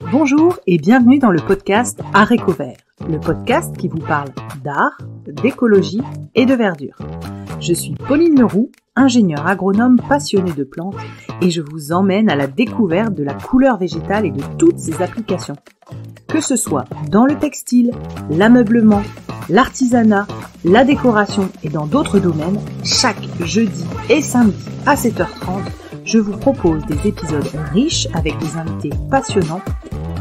Bonjour et bienvenue dans le podcast Haricots Verts, le podcast qui vous parle d'art, d'écologie et de verdure. Je suis Pauline Leroux, ingénieure agronome passionnée de plantes et je vous emmène à la découverte de la couleur végétale et de toutes ses applications. Que ce soit dans le textile, l'ameublement, l'artisanat, la décoration et dans d'autres domaines, chaque jeudi et samedi à 7h30, je vous propose des épisodes riches avec des invités passionnants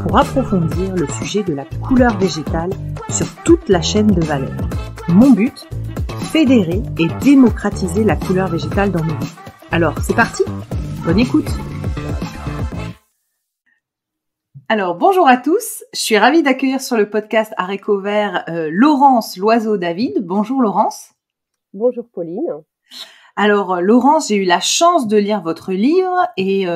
pour approfondir le sujet de la couleur végétale sur toute la chaîne de valeur. Mon but, fédérer et démocratiser la couleur végétale dans nos vies. Alors, c'est parti, bonne écoute. Alors, bonjour à tous, je suis ravie d'accueillir sur le podcast Haricots Verts Laurence Loiseau-David. Bonjour Laurence. Bonjour Pauline. Alors Laurence, j'ai eu la chance de lire votre livre et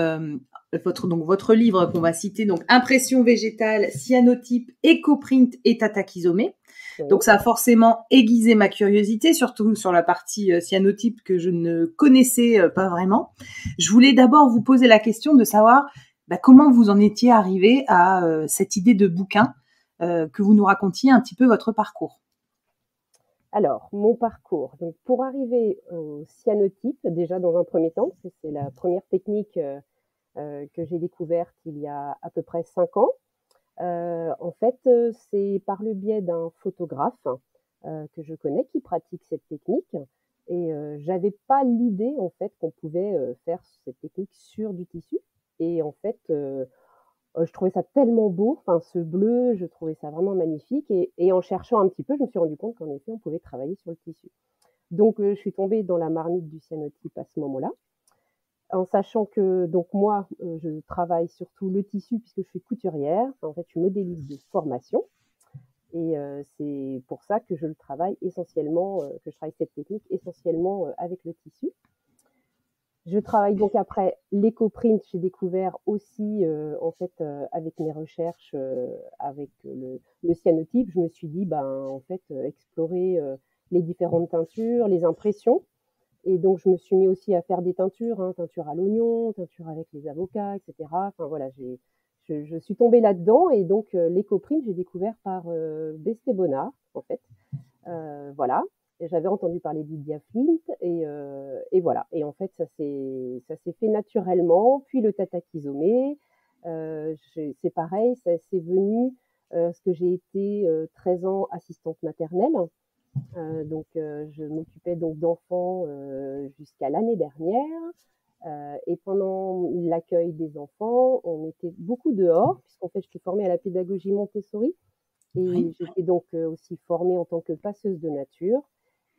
votre livre qu'on va citer, donc Impression végétale, cyanotype, écoprint et tatakizomé. Oui. Donc ça a forcément aiguisé ma curiosité, surtout sur la partie cyanotype que je ne connaissais pas vraiment. Je voulais d'abord vous poser la question de savoir comment vous en étiez arrivé à cette idée de bouquin, que vous nous racontiez un petit peu votre parcours. Alors, mon parcours. Donc, pour arriver au cyanotype, déjà dans un premier temps, parce que c'est la première technique que j'ai découverte il y a à peu près 5 ans. En fait, c'est par le biais d'un photographe que je connais qui pratique cette technique. Et j'avais pas l'idée, en fait, qu'on pouvait faire cette technique sur du tissu. Et en fait, je trouvais ça tellement beau, ce bleu, je trouvais ça vraiment magnifique. Et en cherchant un petit peu, je me suis rendu compte qu'en effet, on pouvait travailler sur le tissu. Donc, je suis tombée dans la marmite du cyanotype à ce moment-là, en sachant que donc moi, je travaille surtout le tissu puisque je suis couturière. En fait, je suis modéliste de formation. Et c'est pour ça que je le travaille essentiellement, que je travaille cette technique essentiellement avec le tissu. Je travaille donc après l'écoprint, j'ai découvert aussi en fait avec mes recherches avec le cyanotype, je me suis dit en fait explorer les différentes teintures, les impressions, et donc je me suis mis aussi à faire des teintures, teinture à l'oignon, teinture avec les avocats, etc. Enfin voilà, je suis tombée là-dedans, et donc l'écoprint j'ai découvert par Besté Bonnard en fait, voilà. J'avais entendu parler d'Idia Flint et voilà. Et en fait, ça s'est fait naturellement. Puis le tatakizomé, c'est pareil, ça c'est venu parce que j'ai été 13 ans assistante maternelle. Donc, je m'occupais donc d'enfants jusqu'à l'année dernière. Et pendant l'accueil des enfants, on était beaucoup dehors, puisqu'en fait, je suis formée à la pédagogie Montessori. Et j'étais donc aussi formée en tant que passeuse de nature.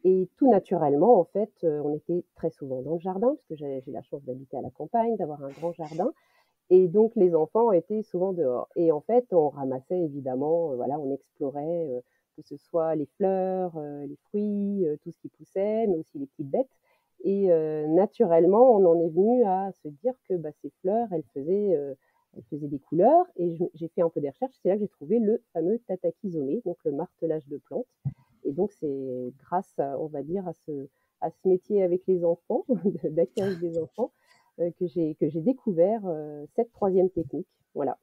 Et tout naturellement, en fait, on était très souvent dans le jardin, parce que j'ai la chance d'habiter à la campagne, d'avoir un grand jardin. Et donc, les enfants étaient souvent dehors. Et en fait, on ramassait évidemment, voilà, on explorait, que ce soit les fleurs, les fruits, tout ce qui poussait, mais aussi les petites bêtes. Et naturellement, on en est venu à se dire que ces fleurs, elles faisaient des couleurs. Et j'ai fait un peu des recherches. C'est là que j'ai trouvé le fameux tatakizomé, donc le martelage de plantes. Et donc, c'est grâce, on va dire, à ce métier avec les enfants, d'accueil des enfants, que j'ai découvert cette troisième technique. Voilà.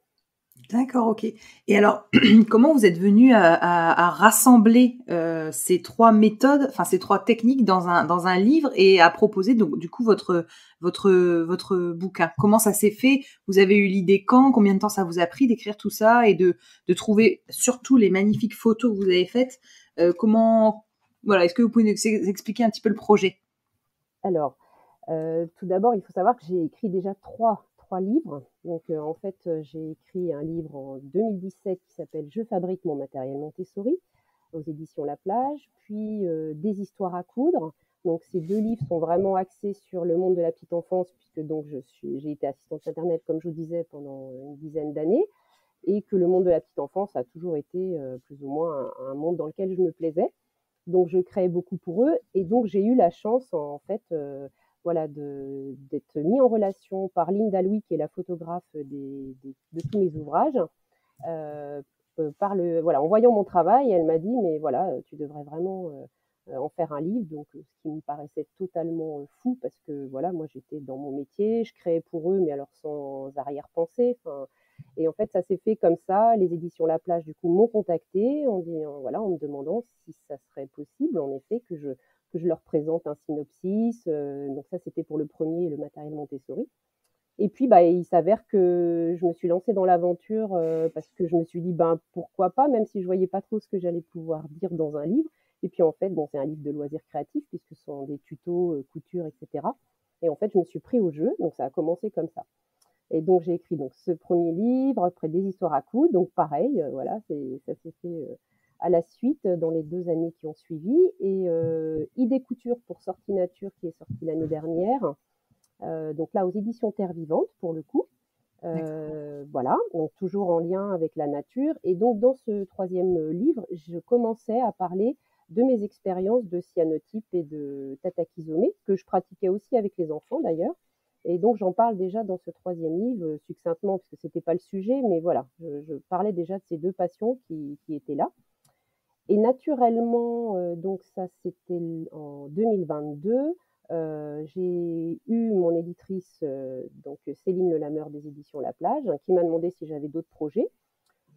D'accord, ok. Et alors, comment vous êtes venu à rassembler ces trois méthodes, enfin ces trois techniques dans un livre et à proposer donc du coup votre bouquin? Comment ça s'est fait? Vous avez eu l'idée quand? Combien de temps ça vous a pris d'écrire tout ça et de trouver surtout les magnifiques photos que vous avez faites? Voilà, est-ce que vous pouvez nous expliquer un petit peu le projet? Alors, tout d'abord, il faut savoir que j'ai écrit déjà trois livres. Donc, en fait, j'ai écrit un livre en 2017 qui s'appelle « Je fabrique mon matériel Montessori » aux éditions La Plage, puis Des histoires à coudre. Donc, ces 2 livres sont vraiment axés sur le monde de la petite enfance, puisque donc j'ai été assistante maternelle, comme je vous disais, pendant une dizaine d'années, et que le monde de la petite enfance a toujours été plus ou moins un monde dans lequel je me plaisais. Donc, je créais beaucoup pour eux, et donc j'ai eu la chance, en fait, voilà, d'être mis en relation par Linda Louis, qui est la photographe de tous mes ouvrages. En voyant mon travail, elle m'a dit, mais voilà, tu devrais vraiment en faire un livre. Donc, ce qui me paraissait totalement fou, parce que voilà, moi j'étais dans mon métier, je créais pour eux, mais alors sans arrière-pensée. Et en fait, ça s'est fait comme ça. Les éditions La Plage, du coup, m'ont contacté en me demandant si ça serait possible, en effet, que je leur présente un synopsis. Donc ça, c'était pour le premier, le matériel Montessori. Et puis, il s'avère que je me suis lancée dans l'aventure parce que je me suis dit, pourquoi pas, même si je voyais pas trop ce que j'allais pouvoir dire dans un livre. Et puis, en fait, bon, c'est un livre de loisirs créatifs puisque ce sont des tutos, couture, etc. Et en fait, je me suis pris au jeu. Donc, ça a commencé comme ça. Et donc, j'ai écrit donc ce premier livre, après des histoires à coudre. Donc, pareil, voilà, ça s'est fait à la suite dans les 2 années qui ont suivi. Et Idée Couture pour Sortie Nature qui est sortie l'année dernière. Donc là, aux éditions Terre Vivante, pour le coup. Voilà, donc toujours en lien avec la nature. Et donc, dans ce troisième livre, je commençais à parler de mes expériences de cyanotype et de tatakizomé, que je pratiquais aussi avec les enfants d'ailleurs. Et donc, j'en parle déjà dans ce troisième livre, succinctement, parce que ce n'était pas le sujet, mais voilà, je parlais déjà de ces deux passions qui étaient là. Et naturellement, donc ça, c'était en 2022. J'ai eu mon éditrice, donc Céline Lelameur des éditions La Plage, qui m'a demandé si j'avais d'autres projets.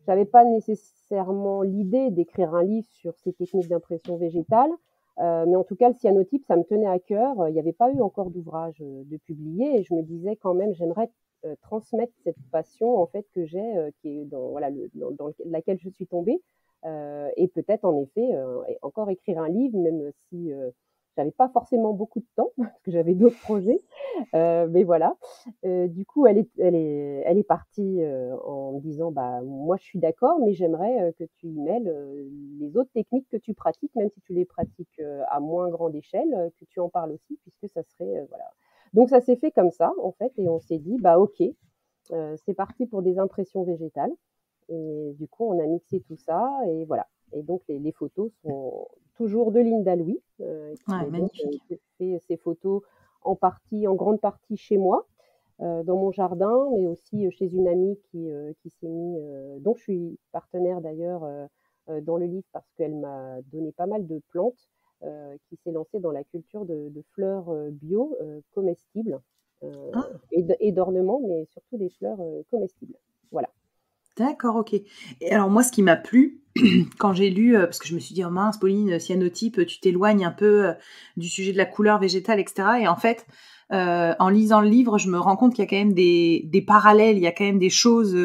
Je n'avais pas nécessairement l'idée d'écrire un livre sur ces techniques d'impression végétale, mais en tout cas, le cyanotype, ça me tenait à cœur. Il n'y avait pas eu encore d'ouvrage de publié et je me disais quand même, j'aimerais transmettre cette passion en fait que j'ai, qui est dans laquelle je suis tombée, et peut-être en effet encore écrire un livre, même si j'avais pas forcément beaucoup de temps parce que j'avais d'autres projets. Mais voilà. Du coup, elle est partie en me disant, moi je suis d'accord, mais j'aimerais que tu y mêles les autres techniques que tu pratiques, même si tu les pratiques à moins grande échelle, que tu en parles aussi, puisque ça serait voilà. Donc ça s'est fait comme ça en fait, et on s'est dit ok, c'est parti pour des impressions végétales. Et du coup, on a mixé tout ça et voilà. Et donc les photos sont toujours de Linda Louis, qui Ouais, est donc magnifique. fait ces photos en grande partie chez moi, dans mon jardin, mais aussi chez une amie qui s'est mis, dont je suis partenaire d'ailleurs dans le livre parce qu'elle m'a donné pas mal de plantes, qui s'est lancée dans la culture de fleurs bio comestibles Ah, et d'ornements, mais surtout des fleurs comestibles. Voilà. d'accord, ok. Et alors moi, ce qui m'a plu quand j'ai lu, parce que je me suis dit, oh mince, Pauline, cyanotype, tu t'éloignes un peu du sujet de la couleur végétale, etc. Et en fait, en lisant le livre, je me rends compte qu'il y a quand même des parallèles, il y a quand même des choses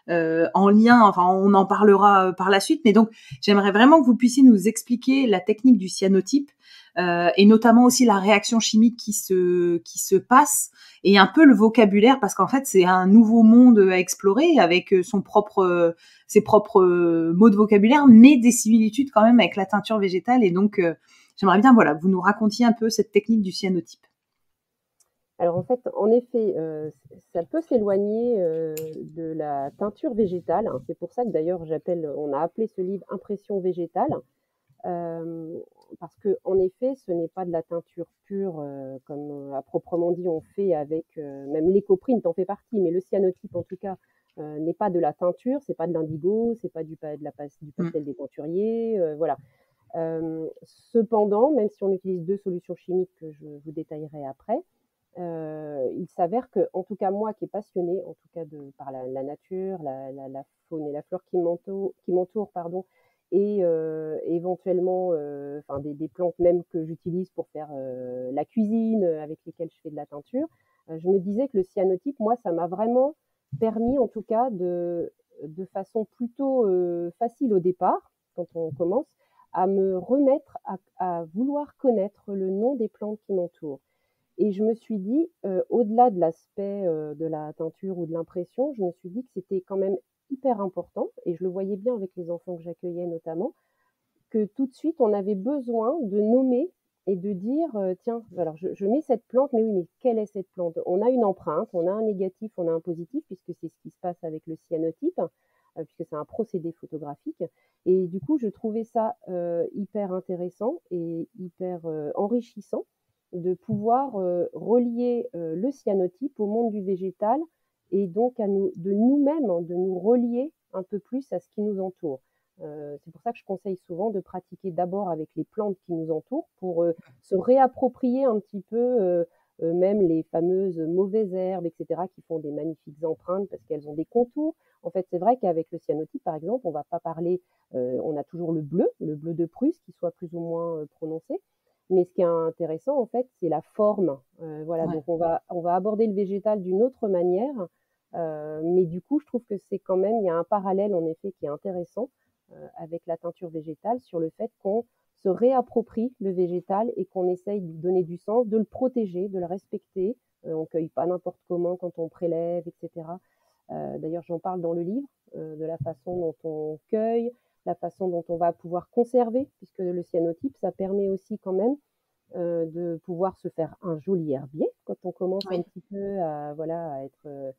en lien. Enfin, on en parlera par la suite. Mais donc, j'aimerais vraiment que vous puissiez nous expliquer la technique du cyanotype et notamment aussi la réaction chimique qui se passe et un peu le vocabulaire parce qu'en fait, c'est un nouveau monde à explorer avec ses propres mots de vocabulaire, mais des similitudes quand même avec la teinture végétale. Et donc, j'aimerais bien, voilà, que vous nous racontiez un peu cette technique du cyanotype. Alors en fait, en effet, ça peut s'éloigner de la teinture végétale. C'est pour ça que d'ailleurs on a appelé ce livre Impression végétale, parce que en effet, ce n'est pas de la teinture pure comme à proprement dit on fait avec même l'écoprine en fait partie, mais le cyanotype en tout cas n'est pas de la teinture, c'est pas de l'indigo, c'est pas du pastel des teinturiers, voilà. Cependant, même si on utilise deux solutions chimiques que je vous détaillerai après, il s'avère que, en tout cas moi qui est passionnée, en tout cas par la nature, la faune et la flore qui m'entourent, pardon, et éventuellement des plantes même que j'utilise pour faire la cuisine, avec lesquelles je fais de la teinture, je me disais que le cyanotype, moi, ça m'a vraiment permis, en tout cas, de façon plutôt facile au départ, quand on commence, à me remettre à vouloir connaître le nom des plantes qui m'entourent. Et je me suis dit, au-delà de l'aspect de la teinture ou de l'impression, je me suis dit que c'était quand même hyper important, et je le voyais bien avec les enfants que j'accueillais notamment, que tout de suite on avait besoin de nommer et de dire, tiens, alors je mets cette plante, mais oui, mais quelle est cette plante? On a une empreinte, on a un négatif, on a un positif, puisque c'est ce qui se passe avec le cyanotype, puisque c'est un procédé photographique. Et du coup, je trouvais ça hyper intéressant et hyper enrichissant de pouvoir relier le cyanotype au monde du végétal et donc de nous-mêmes, hein, de nous relier un peu plus à ce qui nous entoure. C'est pour ça que je conseille souvent de pratiquer d'abord avec les plantes qui nous entourent pour se réapproprier un petit peu même les fameuses mauvaises herbes, etc., qui font des magnifiques empreintes parce qu'elles ont des contours. En fait, c'est vrai qu'avec le cyanotype, par exemple, on va pas parler, on a toujours le bleu de Prusse, qui soit plus ou moins prononcé. Mais ce qui est intéressant, en fait, c'est la forme. Voilà, Ouais. donc on va aborder le végétal d'une autre manière. Mais du coup, je trouve que c'est quand même, il y a un parallèle, en effet, qui est intéressant avec la teinture végétale sur le fait qu'on se réapproprie le végétal et qu'on essaye de lui donner du sens, de le protéger, de le respecter. On ne cueille pas n'importe comment quand on prélève, etc. D'ailleurs, j'en parle dans le livre, de la façon dont on cueille, la façon dont on va pouvoir conserver, puisque le cyanotype, ça permet aussi quand même de pouvoir se faire un joli herbier. Quand on commence un Oui. petit peu à, voilà, à être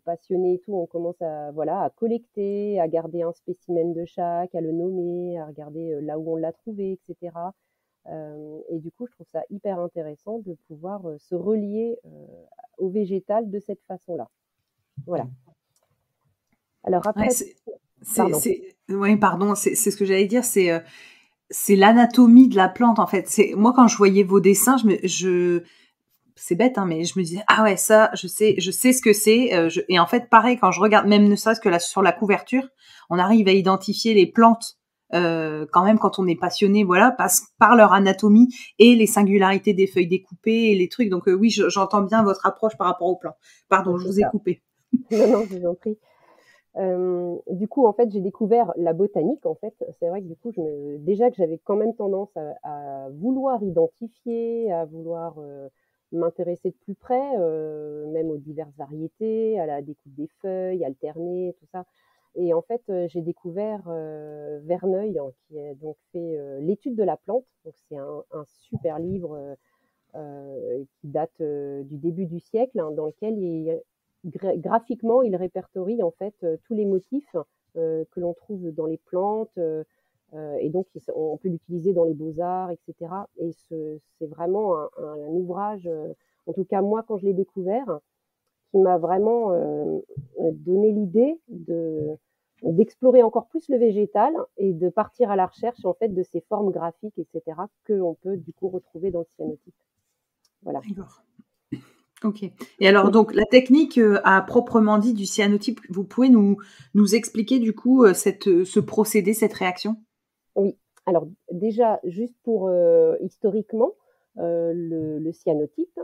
passionné et tout, on commence à, voilà, à collecter, à garder un spécimen de chaque, à le nommer, à regarder là où on l'a trouvé, etc. Et du coup, je trouve ça hyper intéressant de pouvoir se relier au végétal de cette façon-là. Voilà. Alors Ouais, après, pardon. ouais, pardon, c'est ce que j'allais dire, c'est l'anatomie de la plante en fait. C'est moi quand je voyais vos dessins, c'est bête hein, mais je me disais ah ouais ça je sais ce que c'est et en fait pareil quand je regarde même ne serait-ce que là sur la couverture, on arrive à identifier les plantes quand même quand on est passionné voilà par leur anatomie et les singularités des feuilles découpées et les trucs. Donc oui, j'entends bien votre approche par rapport aux plantes. Pardon, je C'est vous ai ça. coupé. Non, non, je vous en prie. Du coup, en fait, j'ai découvert la botanique. En fait, c'est vrai que du coup, déjà que j'avais quand même tendance à vouloir identifier, à vouloir m'intéresser de plus près, même aux diverses variétés, à la découpe des feuilles, alterner, tout ça. Et en fait, j'ai découvert Verneuil, hein, qui a donc fait l'étude de la plante. Donc, c'est un super livre qui date du début du siècle, hein, dans lequel graphiquement, il répertorie en fait tous les motifs que l'on trouve dans les plantes, et donc on peut l'utiliser dans les beaux-arts, etc. Et c'est vraiment un ouvrage, en tout cas moi quand je l'ai découvert, qui m'a vraiment donné l'idée d'explorer encore plus le végétal et de partir à la recherche en fait de ces formes graphiques, etc. que l'on peut du coup retrouver dans le cyanotype. Voilà. D'accord. Ok. Et alors, donc, la technique à proprement dit du cyanotype, vous pouvez nous expliquer du coup ce procédé, cette réaction? Oui, alors déjà, juste pour historiquement, le cyanotype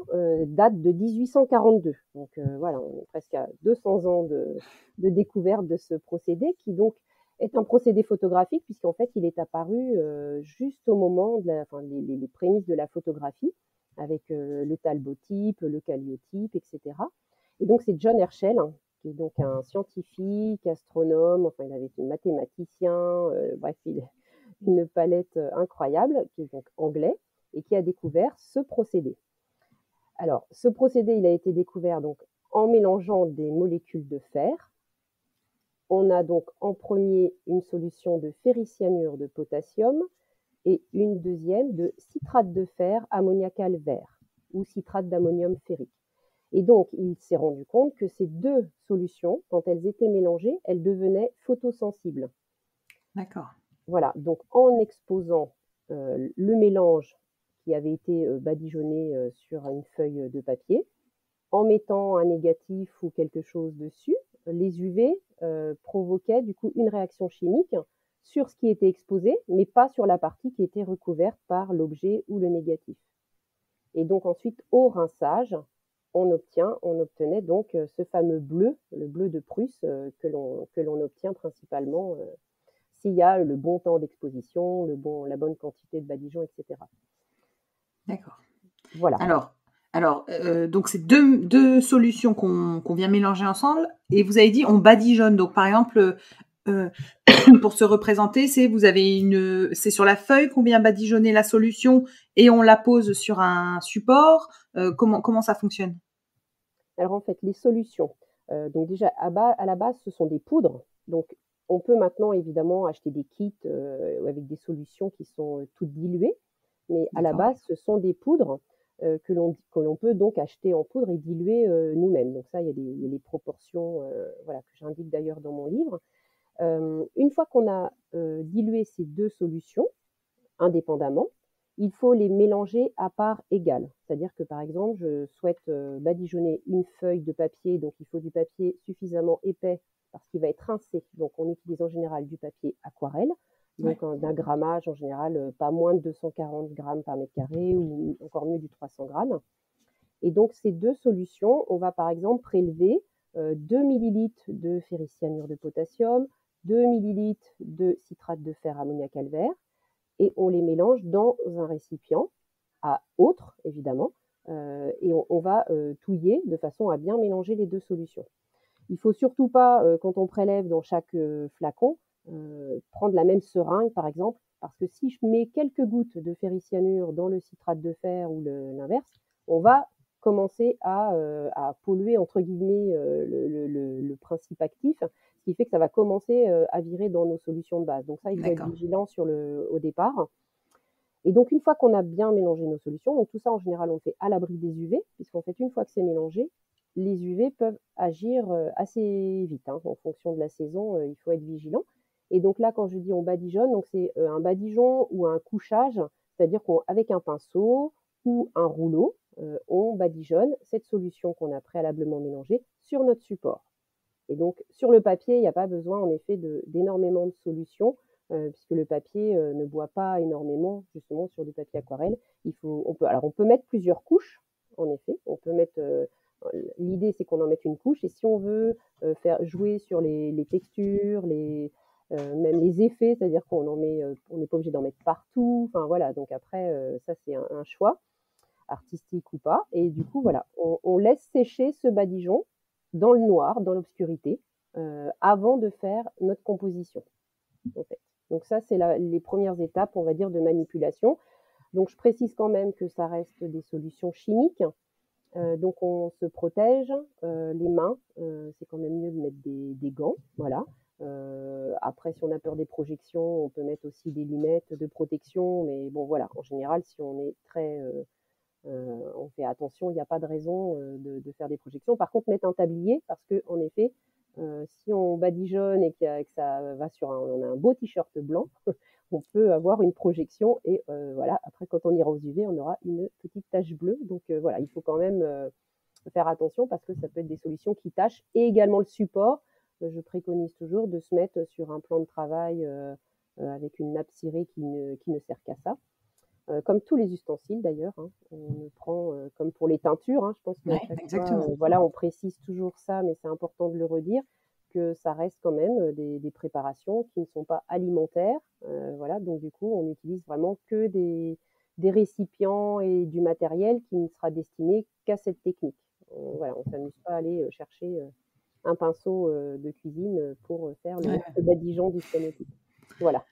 date de 1842. Donc voilà, on est presque à 200 ans de découverte de ce procédé qui donc est un procédé photographique puisqu'en fait il est apparu juste au moment enfin, les prémices de la photographie avec le talbotype, le calliotype, etc. Et donc c'est John Herschel, hein, qui est donc un scientifique, astronome, enfin il avait été mathématicien, bref, une palette incroyable, qui est donc anglais, et qui a découvert ce procédé. Alors, ce procédé, il a été découvert donc en mélangeant des molécules de fer. On a donc en premier une solution de ferricyanure de potassium et une deuxième de citrate de fer ammoniacal vert ou citrate d'ammonium ferrique. Et donc, il s'est rendu compte que ces deux solutions, quand elles étaient mélangées, elles devenaient photosensibles. D'accord. Voilà, donc en exposant le mélange qui avait été badigeonné sur une feuille de papier, en mettant un négatif ou quelque chose dessus, les UV provoquaient du coup une réaction chimique sur ce qui était exposé, mais pas sur la partie qui était recouverte par l'objet ou le négatif. Et donc ensuite, au rinçage, on obtenait donc ce fameux bleu, le bleu de Prusse, que l'on obtient principalement s'il y a le bon temps d'exposition, la bonne quantité de badigeon, etc. D'accord. Voilà. Donc c'est deux solutions qu'on vient mélanger ensemble. Et vous avez dit on badigeonne. Donc par exemple, euh, pour se représenter, c'est sur la feuille qu'on vient badigeonner la solution et on la pose sur un support. Comment ça fonctionne? Alors en fait, les solutions, donc déjà à la base, ce sont des poudres. Donc on peut maintenant évidemment acheter des kits avec des solutions qui sont toutes diluées, mais à la D'accord. base, ce sont des poudres que l'on peut donc acheter en poudre et diluer nous-mêmes. Donc ça, il y a les proportions voilà, que j'indique d'ailleurs dans mon livre. Une fois qu'on a dilué ces deux solutions indépendamment, il faut les mélanger à parts égales. C'est-à-dire que, par exemple, je souhaite badigeonner une feuille de papier, donc il faut du papier suffisamment épais parce qu'il va être rincé. Donc, on utilise en général du papier aquarelle, donc d'un grammage en général pas moins de 240 grammes par mètre carré ou encore mieux du 300 grammes. Et donc, ces deux solutions, on va par exemple prélever 2 millilitres de ferricyanure de potassium, 2 millilitres de citrate de fer ammoniac calvaire, et on les mélange dans un récipient à autre, évidemment, et on va touiller de façon à bien mélanger les deux solutions. Il ne faut surtout pas, quand on prélève dans chaque flacon, prendre la même seringue, par exemple, parce que si je mets quelques gouttes de ferricyanure dans le citrate de fer ou l'inverse, on va commencer à polluer, entre guillemets, le principe actif, ce qui fait que ça va commencer à virer dans nos solutions de base. Donc ça, il faut être vigilant au départ. Et donc, une fois qu'on a bien mélangé nos solutions, donc tout ça, en général, on le fait à l'abri des UV, puisqu'en fait, une fois que c'est mélangé, les UV peuvent agir assez vite. En fonction de la saison, il faut être vigilant. Et donc là, quand je dis on badigeonne, donc c'est un badigeon ou un couchage, c'est-à-dire qu'avec un pinceau ou un rouleau, on badigeonne cette solution qu'on a préalablement mélangée sur notre support. Et donc, sur le papier, il n'y a pas besoin, en effet, d'énormément de solutions, puisque le papier ne boit pas énormément, justement, sur du papier aquarelle. On peut mettre plusieurs couches, en effet. L'idée, c'est qu'on en mette une couche, et si on veut faire jouer sur les textures, même les effets, c'est-à-dire on n'est pas obligé d'en mettre partout. Enfin, voilà. Donc après, ça, c'est un choix, artistique ou pas. Et du coup, voilà, on laisse sécher ce badigeon dans le noir, dans l'obscurité, avant de faire notre composition, en fait. Donc ça, c'est les premières étapes, on va dire, de manipulation. Donc je précise quand même que ça reste des solutions chimiques. Donc on se protège les mains. C'est quand même mieux de mettre des gants, voilà. Après, si on a peur des projections, on peut mettre aussi des lunettes de protection. Mais bon, voilà, en général, si on est on fait attention, il n'y a pas de raison de faire des projections. Par contre, mettre un tablier, parce qu'en effet, si on badigeonne et que ça va on a un beau t-shirt blanc, on peut avoir une projection et voilà, après quand on ira aux UV, on aura une petite tache bleue. Donc voilà, il faut quand même faire attention parce que ça peut être des solutions qui tachent et également le support. Je préconise toujours de se mettre sur un plan de travail avec une nappe cirée qui ne sert qu'à ça. Comme tous les ustensiles d'ailleurs, on prend comme pour les teintures, je pense qu'à chaque fois, voilà, on précise toujours ça, mais c'est important de le redire, que ça reste quand même des préparations qui ne sont pas alimentaires. Voilà, donc du coup, on n'utilise vraiment que des récipients et du matériel qui ne sera destiné qu'à cette technique. Voilà, on ne s'amuse pas à aller chercher un pinceau de cuisine pour faire le badigeon du cyanotype. Voilà.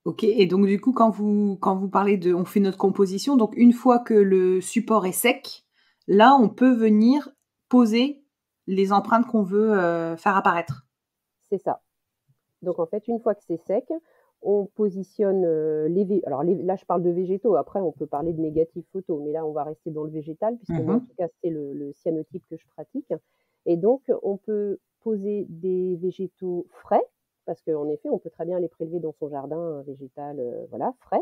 Ok, et donc du coup, quand vous parlez on fait notre composition, donc une fois que le support est sec, là, on peut venir poser les empreintes qu'on veut faire apparaître. C'est ça. Donc en fait, une fois que c'est sec, on positionne là je parle de végétaux, après on peut parler de négatif photo, mais là on va rester dans le végétal, puisque moi en tout cas c'est le cyanotype que je pratique. Et donc on peut poser des végétaux frais, parce qu'en effet on peut très bien les prélever dans son jardin végétal, voilà, frais.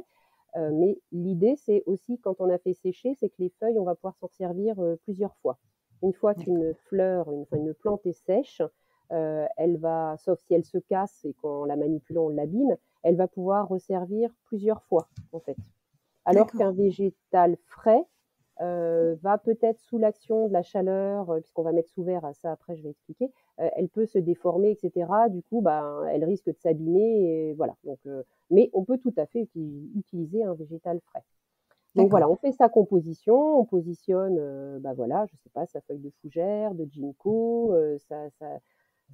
Mais l'idée c'est aussi, quand on a fait sécher, c'est que les feuilles, on va pouvoir s'en servir plusieurs fois. Une fois qu'une fleur, une plante est sèche, elle va, sauf si elle se casse et qu'en la manipulant on l'abîme, elle va pouvoir resservir plusieurs fois en fait. Alors qu'un végétal frais va peut-être, sous l'action de la chaleur, puisqu'on va mettre sous verre, à ça après je vais expliquer, elle peut se déformer, etc. Du coup, elle risque de s'abîmer, et voilà. Donc, mais on peut tout à fait utiliser un végétal frais. Donc voilà, on fait sa composition, on positionne, voilà, je sais pas, sa feuille de fougère, de ginkgo,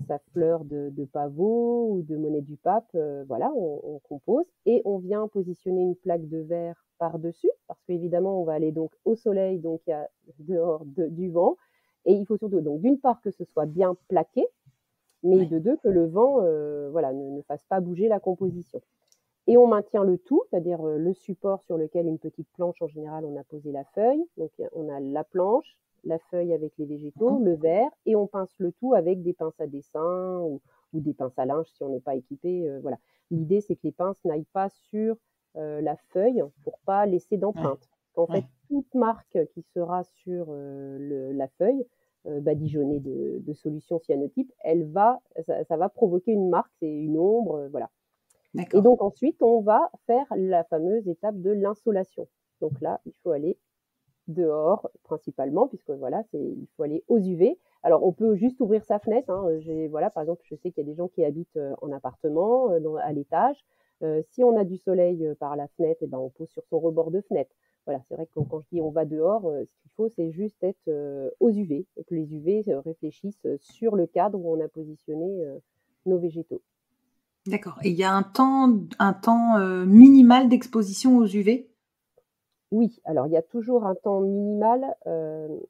sa fleur de pavot ou de monnaie du pape, voilà, on compose et on vient positionner une plaque de verre par-dessus, parce qu'évidemment on va aller donc au soleil, donc il y a dehors du vent, et il faut surtout donc d'une part que ce soit bien plaqué, mais de deux que le vent voilà, ne fasse pas bouger la composition. Et on maintient le tout, c'est-à-dire le support sur lequel, une petite planche en général, on a posé la feuille, donc on a la planche, la feuille avec les végétaux, le verre, et on pince le tout avec des pinces à dessin ou des pinces à linge si on n'est pas équipé. Voilà. L'idée, c'est que les pinces n'aillent pas sur la feuille pour pas laisser d'empreinte. En fait, Ouais. toute marque qui sera sur la feuille badigeonnée de solution cyanotype, ça va provoquer une marque, c'est une ombre, voilà. Et D'accord. donc ensuite, on va faire la fameuse étape de l'insolation. Donc là, il faut aller dehors principalement, puisque voilà, il faut aller aux UV. Alors, on peut juste ouvrir sa fenêtre. Hein. Voilà, par exemple, je sais qu'il y a des gens qui habitent en appartement, à l'étage. Si on a du soleil par la fenêtre, eh ben, on pose sur son rebord de fenêtre. Voilà, c'est vrai que quand je dis on va dehors, ce qu'il faut, c'est juste être aux UV, et que les UV réfléchissent sur le cadre où on a positionné nos végétaux. D'accord. Et il y a un temps minimal d'exposition aux UV? Oui, alors il y a toujours un temps minimal.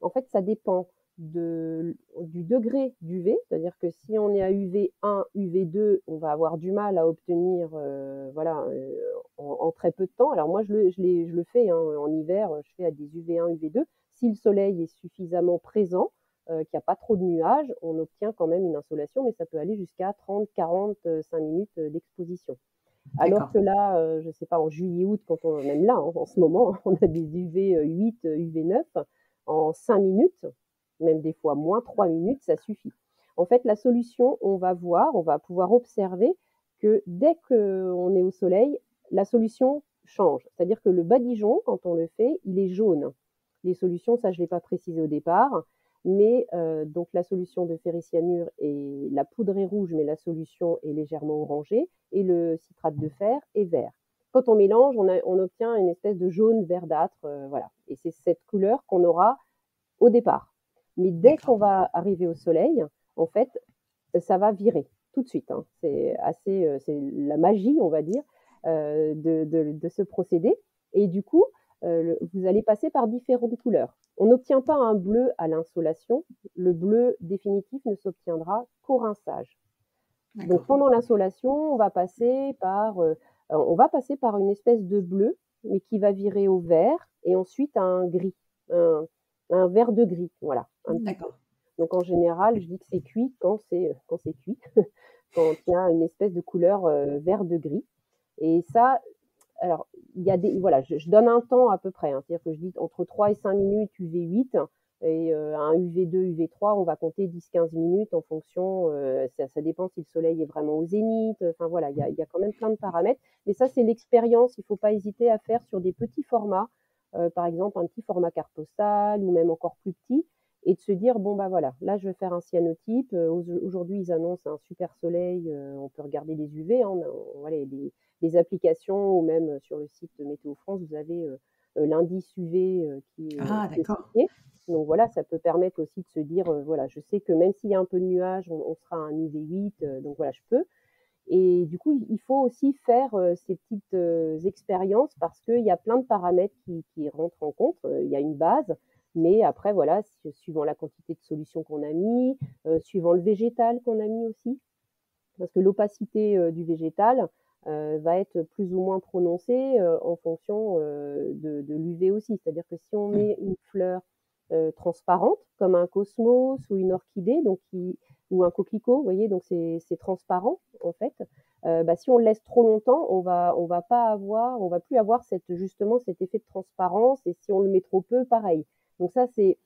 En fait, ça dépend du degré d'UV, c'est-à-dire que si on est à UV1, UV2, on va avoir du mal à obtenir, voilà, en très peu de temps. Alors moi, je le fais hein, en hiver, je fais à des UV1, UV2. Si le soleil est suffisamment présent, qu'il n'y a pas trop de nuages, on obtient quand même une insolation, mais ça peut aller jusqu'à 30, 45 minutes d'exposition. Alors D'accord. que là, je sais pas, en juillet-août, même là, hein, en ce moment, on a des UV8, UV9 en 5 minutes, même des fois moins 3 minutes, ça suffit. En fait, la solution, on va pouvoir observer que dès qu'on est au soleil, la solution change. C'est-à-dire que le badigeon, quand on le fait, il est jaune. Les solutions, ça je ne l'ai pas précisé au départ, mais donc la solution de ferricyanure et la poudre est rouge, mais la solution est légèrement orangée et le citrate de fer est vert. Quand on mélange, on obtient une espèce de jaune verdâtre, voilà. Et c'est cette couleur qu'on aura au départ. Mais dès D'accord. qu'on va arriver au soleil, en fait, ça va virer tout de suite. Hein. C'est assez, c'est la magie, on va dire, de ce procédé. Et du coup, vous allez passer par différentes couleurs. On n'obtient pas un bleu à l'insolation. Le bleu définitif ne s'obtiendra qu'au rinçage. Donc D'accord. pendant l'insolation, on va passer par une espèce de bleu, mais qui va virer au vert et ensuite à un gris, un, un vert de gris, voilà, un petit peu. D'accord. Donc en général, je dis que c'est cuit quand c'est cuit, quand il y a une espèce de couleur vert de gris. Et ça, alors, il y a voilà, je donne un temps à peu près, hein, c'est-à-dire que je dis entre 3 et 5 minutes UV8 et un UV2, UV3, on va compter 10-15 minutes en fonction, ça dépend si le soleil est vraiment au zénith, enfin voilà, il y a quand même plein de paramètres. Mais ça, c'est l'expérience, il ne faut pas hésiter à faire sur des petits formats, par exemple un petit format carte postale ou même encore plus petit, et de se dire, bon bah voilà, là je vais faire un cyanotype, aujourd'hui ils annoncent un super soleil, on peut regarder les UV, hein, voilà, des applications ou même sur le site de Météo France, vous avez l'indice UV Ah, qui est d'accord. indiqué. Donc voilà, ça peut permettre aussi de se dire, voilà, je sais que même s'il y a un peu de nuages, on sera à un UV8, donc voilà, je peux. Et du coup, il faut aussi faire ces petites expériences parce qu'il y a plein de paramètres qui rentrent en compte. Il y a une base, mais après, voilà, suivant la quantité de solutions qu'on a mis, suivant le végétal qu'on a mis aussi, parce que l'opacité du végétal va être plus ou moins prononcée en fonction de l'UV aussi. C'est-à-dire que si on Mmh. met une fleur transparente, comme un cosmos ou une orchidée, ou un coquelicot, vous voyez, donc c'est transparent en fait. Bah, si on le laisse trop longtemps, on va plus avoir justement cet effet de transparence. Et si on le met trop peu, pareil. Donc ça, c'est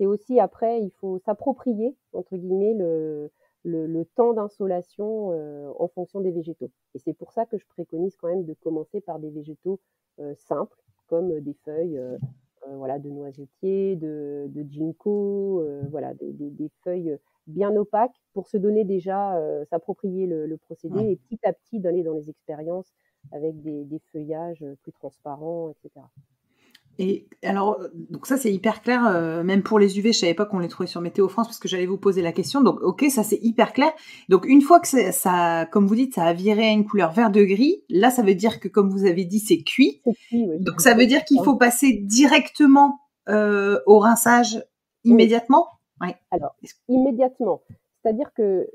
aussi après, il faut s'approprier entre guillemets le temps d'insolation en fonction des végétaux. Et c'est pour ça que je préconise quand même de commencer par des végétaux simples, comme des feuilles voilà, de noisetier, de ginkgo, voilà, des feuilles bien opaques pour se donner déjà, s'approprier le procédé Ouais. et petit à petit d'aller dans les expériences avec des feuillages plus transparents, etc. Et alors, donc ça, c'est hyper clair, même pour les UV, je savais pas qu'on les trouvait sur Météo France parce que j'allais vous poser la question. Donc OK, ça, c'est hyper clair. Donc une fois que ça, comme vous dites, ça a viré à une couleur vert de gris, là, ça veut dire que, comme vous avez dit, c'est cuit. C'est cuit, oui, Donc ça veut dire qu'il exactement. faut passer directement, au rinçage Oui. immédiatement? Ouais. Alors, Est-ce immédiatement. C'est-à-dire que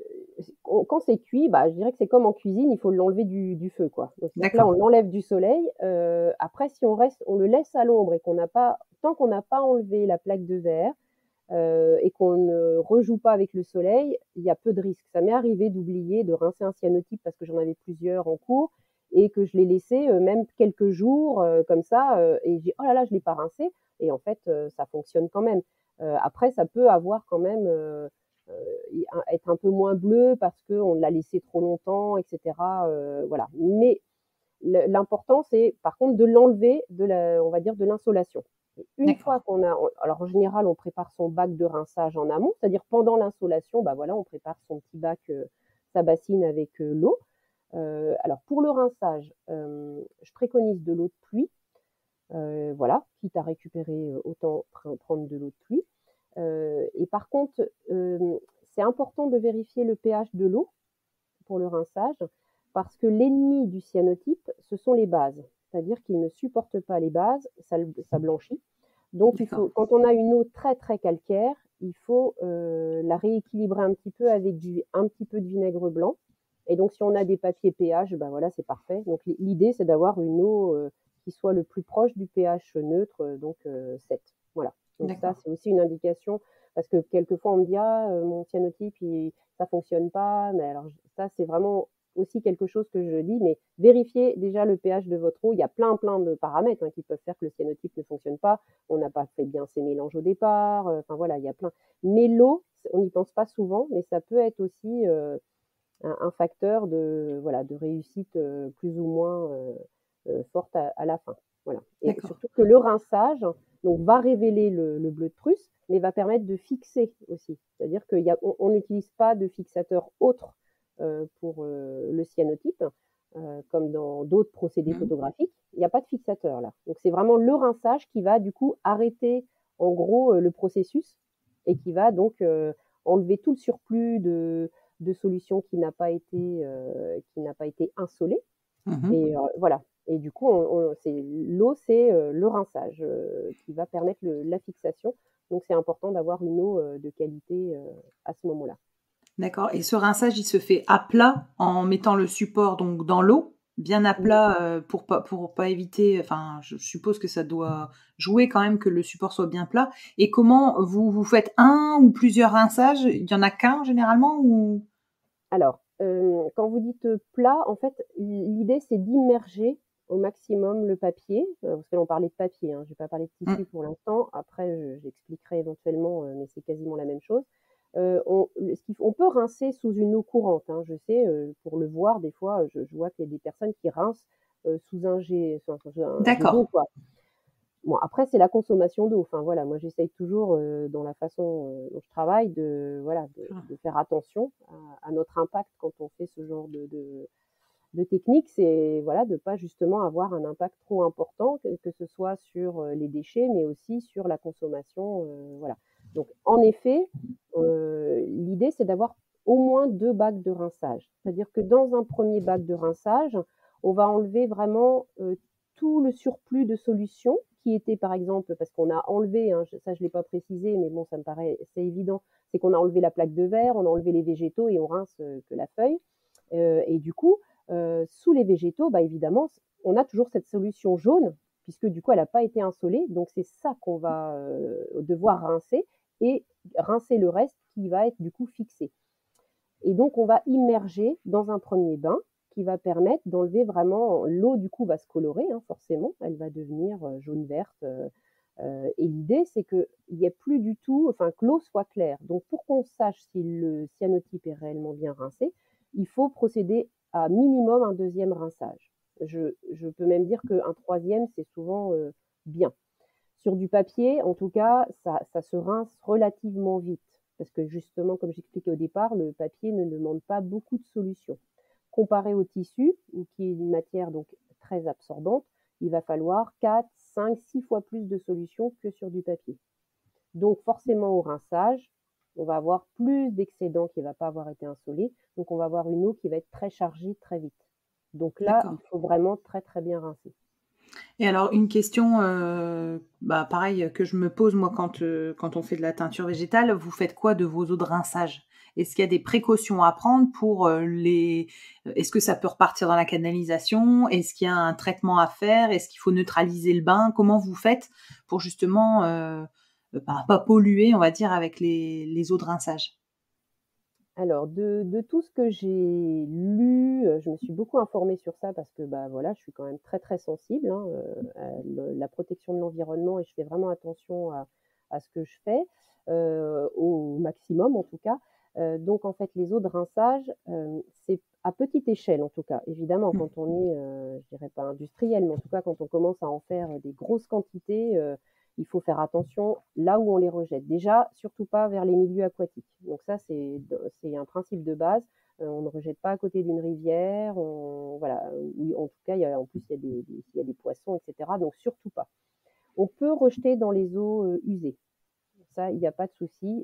quand c'est cuit, bah, je dirais que c'est comme en cuisine, il faut l'enlever du feu, quoi. Donc, c'est-à-dire que là, on D'accord. l'enlève du soleil. Après, si on le laisse à l'ombre et tant qu'on n'a pas enlevé la plaque de verre et qu'on ne rejoue pas avec le soleil, il y a peu de risques. Ça m'est arrivé d'oublier de rincer un cyanotype parce que j'en avais plusieurs en cours et que je l'ai laissé même quelques jours comme ça, et j'ai dit oh là là, je l'ai pas rincé, et en fait ça fonctionne quand même. Après, ça peut avoir quand même être un peu moins bleu parce qu'on l'a laissé trop longtemps, etc. Voilà. Mais l'important, c'est par contre de l'enlever on va dire de l'insolation. Une fois D'accord. qu'on a, alors en général, on prépare son bac de rinçage en amont, c'est-à-dire pendant l'insolation, bah voilà, on prépare son petit bac, sa bassine avec l'eau. Alors pour le rinçage, je préconise de l'eau de pluie, voilà, quitte à récupérer, autant prendre de l'eau de pluie. Et par contre, c'est important de vérifier le pH de l'eau pour le rinçage, parce que l'ennemi du cyanotype, ce sont les bases. C'est-à-dire qu'il ne supporte pas les bases, ça blanchit. Donc, D'accord. quand on a une eau très très calcaire, il faut la rééquilibrer un petit peu avec un petit peu de vinaigre blanc. Et donc, si on a des papiers pH, ben voilà, c'est parfait. Donc, l'idée, c'est d'avoir une eau qui soit le plus proche du pH neutre, donc 7. Voilà. Donc, ça, D'accord. c'est aussi une indication, parce que quelquefois, on me dit, ah, mon cyanotype, ça fonctionne pas. Mais alors, ça, c'est vraiment aussi quelque chose que je dis, mais vérifiez déjà le pH de votre eau. Il y a plein de paramètres qui peuvent faire que le cyanotype ne fonctionne pas. On n'a pas fait bien ses mélanges au départ. Enfin voilà, il y a plein. Mais l'eau, on n'y pense pas souvent, mais ça peut être aussi un facteur de réussite plus ou moins forte à la fin. Voilà. Et D'accord. surtout que le rinçage donc, va révéler le bleu de Prusse, mais va permettre de fixer aussi. C'est-à-dire qu'on n'utilise pas de fixateur autre pour le cyanotype, comme dans d'autres procédés Mhm. photographiques. Il n'y a pas de fixateur là. Donc c'est vraiment le rinçage qui va du coup arrêter en gros le processus, et qui va donc enlever tout le surplus de solution qui n'a pas été insolée. Mhm. Et voilà. Et du coup, l'eau, c'est le rinçage qui va permettre la fixation. Donc, c'est important d'avoir une eau de qualité à ce moment-là. D'accord. Et ce rinçage, il se fait à plat en mettant le support donc dans l'eau, bien à Oui. plat pour pas éviter. Enfin, je suppose que ça doit jouer quand même que le support soit bien plat. Et comment vous faites un ou plusieurs rinçages? Il y en a qu'un généralement ou? Alors, quand vous dites plat, en fait, l'idée, c'est d'immerger au maximum le papier. Parce que l'on parlait de papier, hein, je vais pas parler de tissu Mm. pour l'instant. Après, j'expliquerai éventuellement, mais c'est quasiment la même chose. On peut rincer sous une eau courante, hein, je sais, pour le voir, des fois, je vois qu'il y a des personnes qui rincent sous sous un jet d'eau, D'accord. quoi. Bon, après, c'est la consommation d'eau. Enfin, voilà, moi, j'essaye toujours, dans la façon dont je travaille, voilà, de faire attention à notre impact quand on fait ce genre de technique. C'est voilà, de pas justement avoir un impact trop important, que ce soit sur les déchets, mais aussi sur la consommation. Voilà. Donc, en effet, l'idée, c'est d'avoir au moins 2 bacs de rinçage. C'est-à-dire que dans un premier bac de rinçage, on va enlever vraiment tout le surplus de solution qui était, par exemple, parce qu'on a enlevé, hein, ça je ne l'ai pas précisé, mais bon, ça me paraît, c'est évident, c'est qu'on a enlevé la plaque de verre, on a enlevé les végétaux et on rince que la feuille. Et du coup, sous les végétaux, bah, évidemment, on a toujours cette solution jaune, puisque du coup, elle n'a pas été insolée. Donc, c'est ça qu'on va devoir rincer, et rincer le reste qui va être du coup fixé. Et donc, on va immerger dans un premier bain qui va permettre d'enlever vraiment, l'eau du coup va se colorer, hein, forcément, elle va devenir jaune-verte. Et l'idée, c'est qu'il n'y ait plus du tout, enfin que l'eau soit claire. Donc pour qu'on sache si le cyanotype est réellement bien rincé, il faut procéder à minimum un deuxième rinçage. Je peux même dire qu'un troisième, c'est souvent bien. Sur du papier, en tout cas, ça se rince relativement vite. Parce que justement, comme j'expliquais au départ, le papier ne demande pas beaucoup de solution. Comparé au tissu, qui est une matière donc très absorbante, il va falloir 4, 5, 6 fois plus de solution que sur du papier. Donc forcément au rinçage, on va avoir plus d'excédent qui ne va pas avoir été insolé. Donc on va avoir une eau qui va être très chargée très vite. Donc là, il D'accord. faut vraiment très très bien rincer. Et alors une question, pareil que je me pose moi quand on fait de la teinture végétale, vous faites quoi de vos eaux de rinçage? Est-ce qu'il y a des précautions à prendre pour est-ce que ça peut repartir dans la canalisation? Est-ce qu'il y a un traitement à faire? Est-ce qu'il faut neutraliser le bain? Comment vous faites pour justement pas polluer, on va dire, avec les eaux de rinçage? Alors, de tout ce que j'ai lu, je me suis beaucoup informée sur ça parce que voilà, je suis quand même très très sensible hein, à la protection de l'environnement et je fais vraiment attention à ce que je fais, au maximum en tout cas. Donc en fait, les eaux de rinçage, c'est à petite échelle en tout cas. Évidemment, quand on est, je dirais pas industriel, mais en tout cas quand on commence à en faire des grosses quantités, il faut faire attention là où on les rejette. Déjà, surtout pas vers les milieux aquatiques. Donc ça, c'est un principe de base. On ne rejette pas à côté d'une rivière. Voilà, oui, en tout cas, en plus, il y a des poissons, etc. Donc surtout pas. On peut rejeter dans les eaux usées. Ça, il n'y a pas de souci.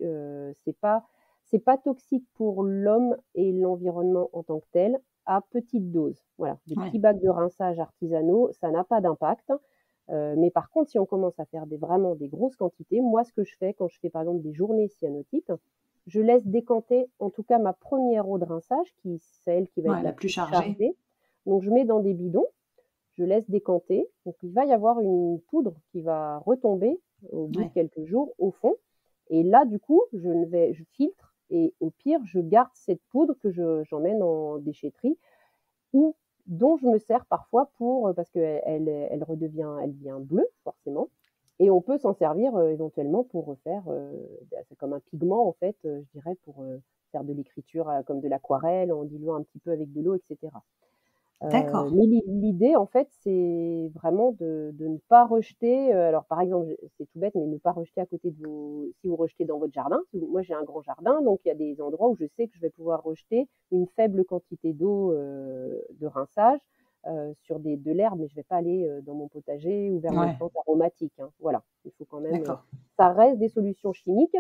C'est pas toxique pour l'homme et l'environnement en tant que tel, à petite dose. Voilà, des petits bacs de rinçage artisanaux, ça n'a pas d'impact. Mais par contre, si on commence à faire vraiment des grosses quantités, moi, ce que je fais quand je fais par exemple des journées cyanotypes, je laisse décanter en tout cas ma première eau de rinçage, qui celle qui va être la plus chargée. Donc, je mets dans des bidons, je laisse décanter. Donc, il va y avoir une poudre qui va retomber au bout de quelques jours au fond. Et là, du coup, je filtre et au pire, je garde cette poudre que j'emmène en déchetterie ou dont je me sers parfois parce qu'elle elle devient bleue, forcément. Et on peut s'en servir éventuellement pour refaire, c'est comme un pigment, en fait, je dirais, pour faire de l'écriture comme de l'aquarelle, en diluant un petit peu avec de l'eau, etc. D'accord. Mais l'idée, en fait, c'est vraiment de ne pas rejeter. Alors, par exemple, c'est tout bête, mais ne pas rejeter à côté de si vous rejetez dans votre jardin. Moi, j'ai un grand jardin, donc il y a des endroits où je sais que je vais pouvoir rejeter une faible quantité d'eau de rinçage sur de l'herbe, mais je ne vais pas aller dans mon potager ou vers mes plantes aromatiques. Hein. Voilà, il faut quand même. Ça reste des solutions chimiques.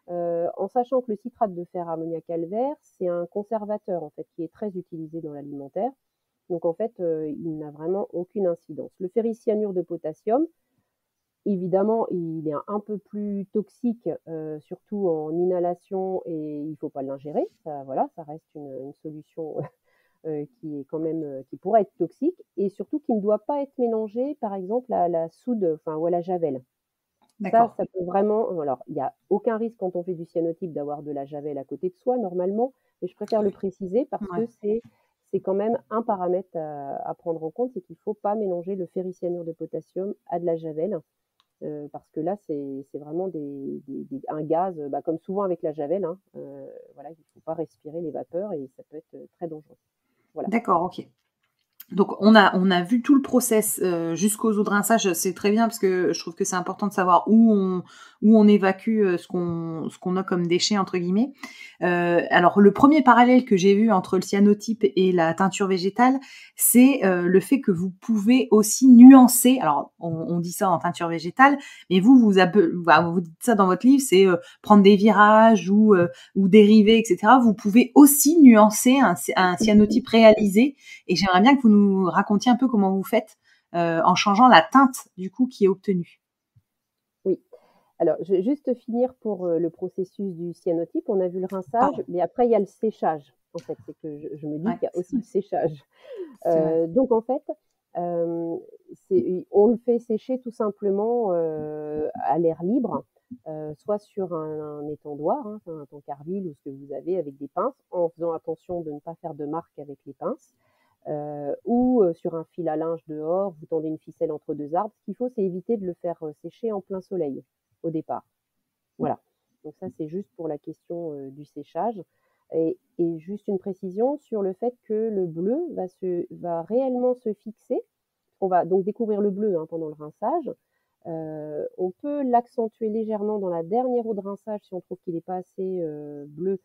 En sachant que le citrate de fer ammoniacal vert, c'est un conservateur en fait qui est très utilisé dans l'alimentaire. Donc en fait, il n'a vraiment aucune incidence. Le ferricyanure de potassium, évidemment, il est un peu plus toxique, surtout en inhalation, et il ne faut pas l'ingérer. Voilà, ça reste une solution qui est quand même qui pourrait être toxique, et surtout qui ne doit pas être mélangée, par exemple, à la soude, enfin ou à la javel. Ça peut vraiment. Alors, il n'y a aucun risque quand on fait du cyanotype d'avoir de la javel à côté de soi normalement, mais je préfère le préciser parce que c'est quand même un paramètre à prendre en compte, c'est qu'il ne faut pas mélanger le ferricyanure de potassium à de la javel, parce que là, c'est vraiment un gaz, comme souvent avec la javel, hein, voilà, il ne faut pas respirer les vapeurs et ça peut être très dangereux. Voilà. D'accord, ok. Donc on a vu tout le process jusqu'aux eaux de rinçage, c'est très bien parce que je trouve que c'est important de savoir où on évacue ce qu'on a comme déchets entre guillemets. Alors le premier parallèle que j'ai vu entre le cyanotype et la teinture végétale, c'est le fait que vous pouvez aussi nuancer. Alors on dit ça en teinture végétale, mais vous dites ça dans votre livre, c'est prendre des virages ou dériver, etc. Vous pouvez aussi nuancer un cyanotype réalisé. Et j'aimerais bien que vous nous racontiez un peu comment vous faites en changeant la teinte du coup qui est obtenue. Oui. Alors, je vais juste finir pour le processus du cyanotype. On a vu le rinçage, mais après, il y a le séchage. En fait, c'est que je me dis qu'il y a aussi le séchage. Donc, en fait, on le fait sécher tout simplement à l'air libre, soit sur un étendoir, hein, un tancarville ou ce que vous avez avec des pinces, en faisant attention de ne pas faire de marque avec les pinces. Ou sur un fil à linge dehors, vous tendez une ficelle entre deux arbres. Ce qu'il faut, c'est éviter de le faire sécher en plein soleil au départ. Voilà. Donc ça, c'est juste pour la question du séchage. Et juste une précision sur le fait que le bleu va réellement se fixer. On va donc découvrir le bleu pendant le rinçage. On peut l'accentuer légèrement dans la dernière eau de rinçage si on trouve qu'il n'est pas assez bleu,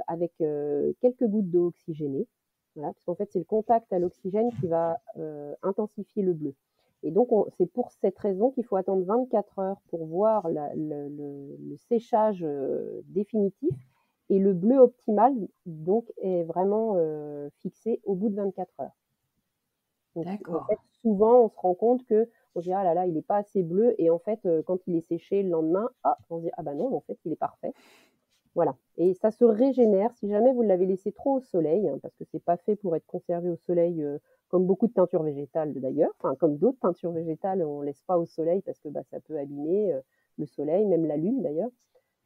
avec quelques gouttes d'eau oxygénée. Voilà, parce qu'en fait, c'est le contact à l'oxygène qui va intensifier le bleu. Et donc, c'est pour cette raison qu'il faut attendre 24 heures pour voir le séchage définitif. Et le bleu optimal, donc, est vraiment fixé au bout de 24 heures. Donc, en fait, souvent, on se rend compte qu'on se dit, ah là là, il n'est pas assez bleu. Et en fait, quand il est séché le lendemain, on se dit, ah bah non, en fait, il est parfait. Voilà. Et ça se régénère si jamais vous l'avez laissé trop au soleil, parce que c'est pas fait pour être conservé au soleil, comme beaucoup de teintures végétales d'ailleurs. Enfin, comme d'autres teintures végétales, on laisse pas au soleil parce que ça peut abîmer le soleil, même la lune d'ailleurs.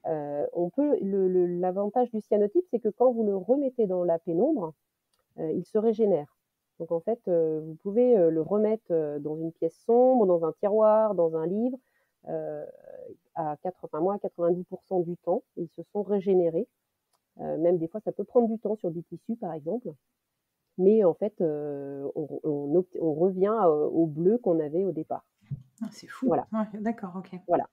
L'avantage du cyanotype, c'est que quand vous le remettez dans la pénombre, il se régénère. Donc en fait, vous pouvez le remettre dans une pièce sombre, dans un tiroir, dans un livre, euh, à 90% du temps, ils se sont régénérés. Même des fois, ça peut prendre du temps sur du tissu, par exemple. Mais en fait, on revient au bleu qu'on avait au départ. Ah, c'est fou. Voilà, Ouais, d'accord, ok. voilà.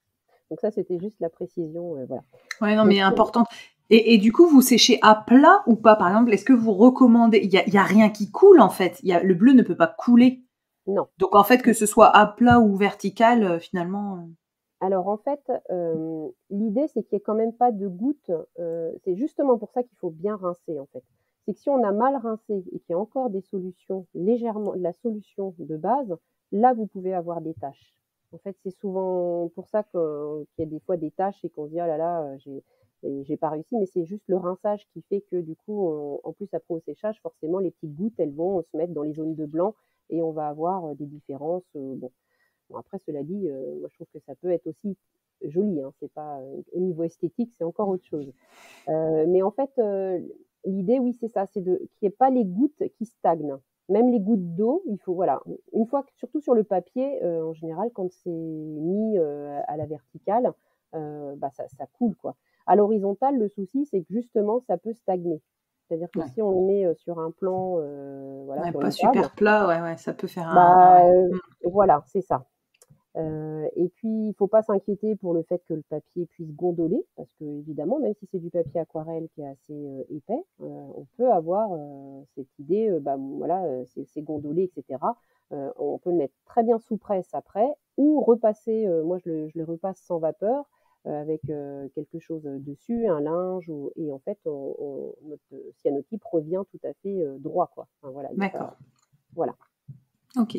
Donc ça, c'était juste la précision, voilà. Ouais, non, Donc, mais importante. Et du coup, vous séchez à plat ou pas? Par exemple, est-ce que vous recommandez? Il y a rien qui coule en fait. Le bleu ne peut pas couler. non. Donc en fait, que ce soit à plat ou vertical, finalement. Alors en fait, l'idée, c'est qu'il n'y ait quand même pas de gouttes. C'est justement pour ça qu'il faut bien rincer en fait. C'est que si on a mal rincé et qu'il y a encore des solutions, légèrement la solution de base, là, vous pouvez avoir des taches. En fait, c'est souvent pour ça qu'il y a des fois des taches et qu'on se dit: «Ah là là, j'ai pas réussi», mais c'est juste le rinçage qui fait que du coup, en plus après au séchage, forcément les petites gouttes, elles vont se mettre dans les zones de blanc et on va avoir, des différences, bon. Bon, après, cela dit, moi, je trouve que ça peut être aussi joli, hein, c'est pas, au niveau esthétique, c'est encore autre chose. Mais en fait, l'idée, oui, c'est ça, c'est qu'il n'y ait pas les gouttes qui stagnent. Même les gouttes d'eau, il faut, voilà, une fois que, surtout sur le papier, en général, quand c'est mis à la verticale, bah, ça coule, quoi. À l'horizontale, le souci, c'est que justement, ça peut stagner. C'est-à-dire que Ouais. si on le met sur un plan, voilà, Ouais, sur pas une table, super plat, ouais, ouais, ça peut faire un. bah, Ouais. voilà, c'est ça. Et puis, il ne faut pas s'inquiéter pour le fait que le papier puisse gondoler, parce que évidemment, même si c'est du papier aquarelle qui est assez épais, on peut avoir cette idée, bah, voilà, c'est gondolé, etc. On peut le mettre très bien sous presse après, ou repasser, moi je le repasse sans vapeur, avec quelque chose dessus, un linge, et en fait, notre cyanotype revient tout à fait droit, quoi. Enfin, voilà, il y a pas, D'accord. voilà. Ok.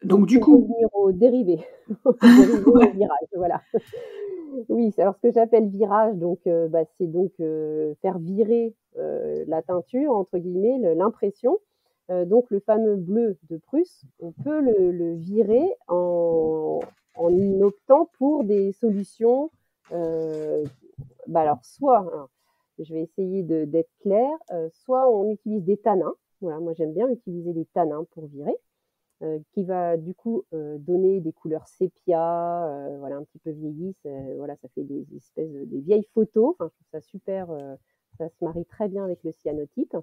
Donc, Donc du pour coup, revenir aux dérivés, aux dérivés et aux ouais. virages, voilà. Oui, alors ce que j'appelle virage, donc, bah, c'est donc faire virer la teinture, entre guillemets, l'impression. Donc, le fameux bleu de Prusse, on peut le virer en optant pour des solutions. Bah alors, alors, je vais essayer d'être claire, soit on utilise des tanins. Voilà, moi j'aime bien utiliser des tanins pour virer, qui va du coup donner des couleurs sépia, voilà, un petit peu vieillies. Voilà, ça fait des espèces des vieilles photos. Enfin, je trouve ça super, ça se marie très bien avec le cyanotype.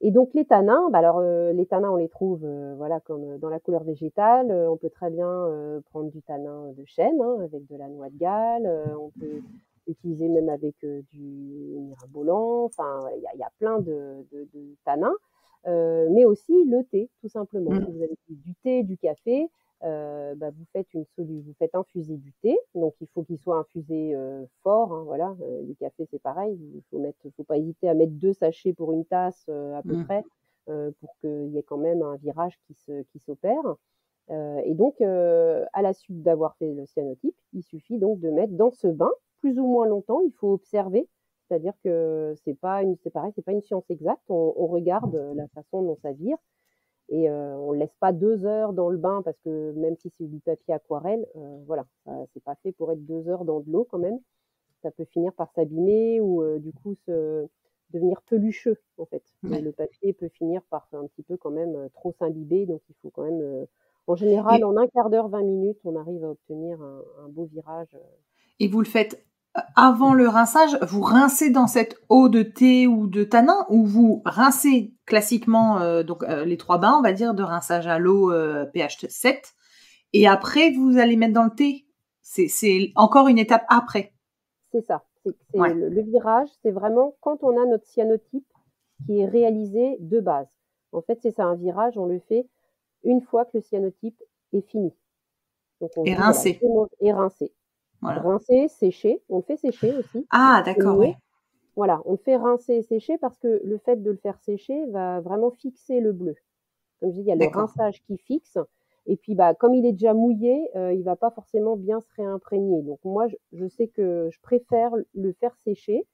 Et donc les tanins, bah alors les tanins, on les trouve voilà, comme dans la couleur végétale. On peut très bien prendre du tanin de chêne, hein, avec de la noix de Galles. On peut utiliser même avec du mirabolan. Enfin, il y a plein de tanins. Mais aussi le thé, tout simplement. Si Mm. vous avez du thé, du café, bah, vous faites infuser du thé. Donc il faut qu'il soit infusé fort, hein, voilà. Du café, c'est pareil. Faut pas hésiter à mettre 2 sachets pour une tasse à peu Mm. près, pour qu'il y ait quand même un virage qui s'opère. Et donc, à la suite d'avoir fait le cyanotype, il suffit donc de mettre dans ce bain plus ou moins longtemps. Il faut observer, c'est-à-dire que c'est pareil, c'est pas une science exacte. On regarde la façon dont ça vire, et on ne laisse pas 2 heures dans le bain, parce que même si c'est du papier aquarelle, voilà, c'est pas fait pour être 2 heures dans de l'eau quand même. Ça peut finir par s'abîmer, ou du coup devenir pelucheux en fait. Ouais. Le papier peut finir par un petit peu quand même trop s'imbiber, donc il faut quand même, en général, Et, en un quart d'heure, 20 minutes, on arrive à obtenir un beau virage. et vous le faites avant le rinçage, vous rincez dans cette eau de thé ou de tanin, ou vous rincez classiquement les 3 bains, on va dire, de rinçage à l'eau pH 7, et après vous allez mettre dans le thé. C'est encore une étape après. C'est ça. Ouais. Le virage, c'est vraiment quand on a notre cyanotype qui est réalisé de base. En fait, c'est ça, un virage, on le fait une fois que le cyanotype est fini. Donc on se Et dit, voilà, rincer. et rincer. Voilà. Rincer, sécher. On le fait sécher aussi. Ah, C'est d'accord, mieux. ouais. Voilà, on le fait rincer et sécher, parce que le fait de le faire sécher va vraiment fixer le bleu. Comme je dis, il y a le D'accord. rinçage qui fixe. Et puis, bah, comme il est déjà mouillé, il va pas forcément bien se réimprégner. Donc moi, je sais que je préfère le faire sécher.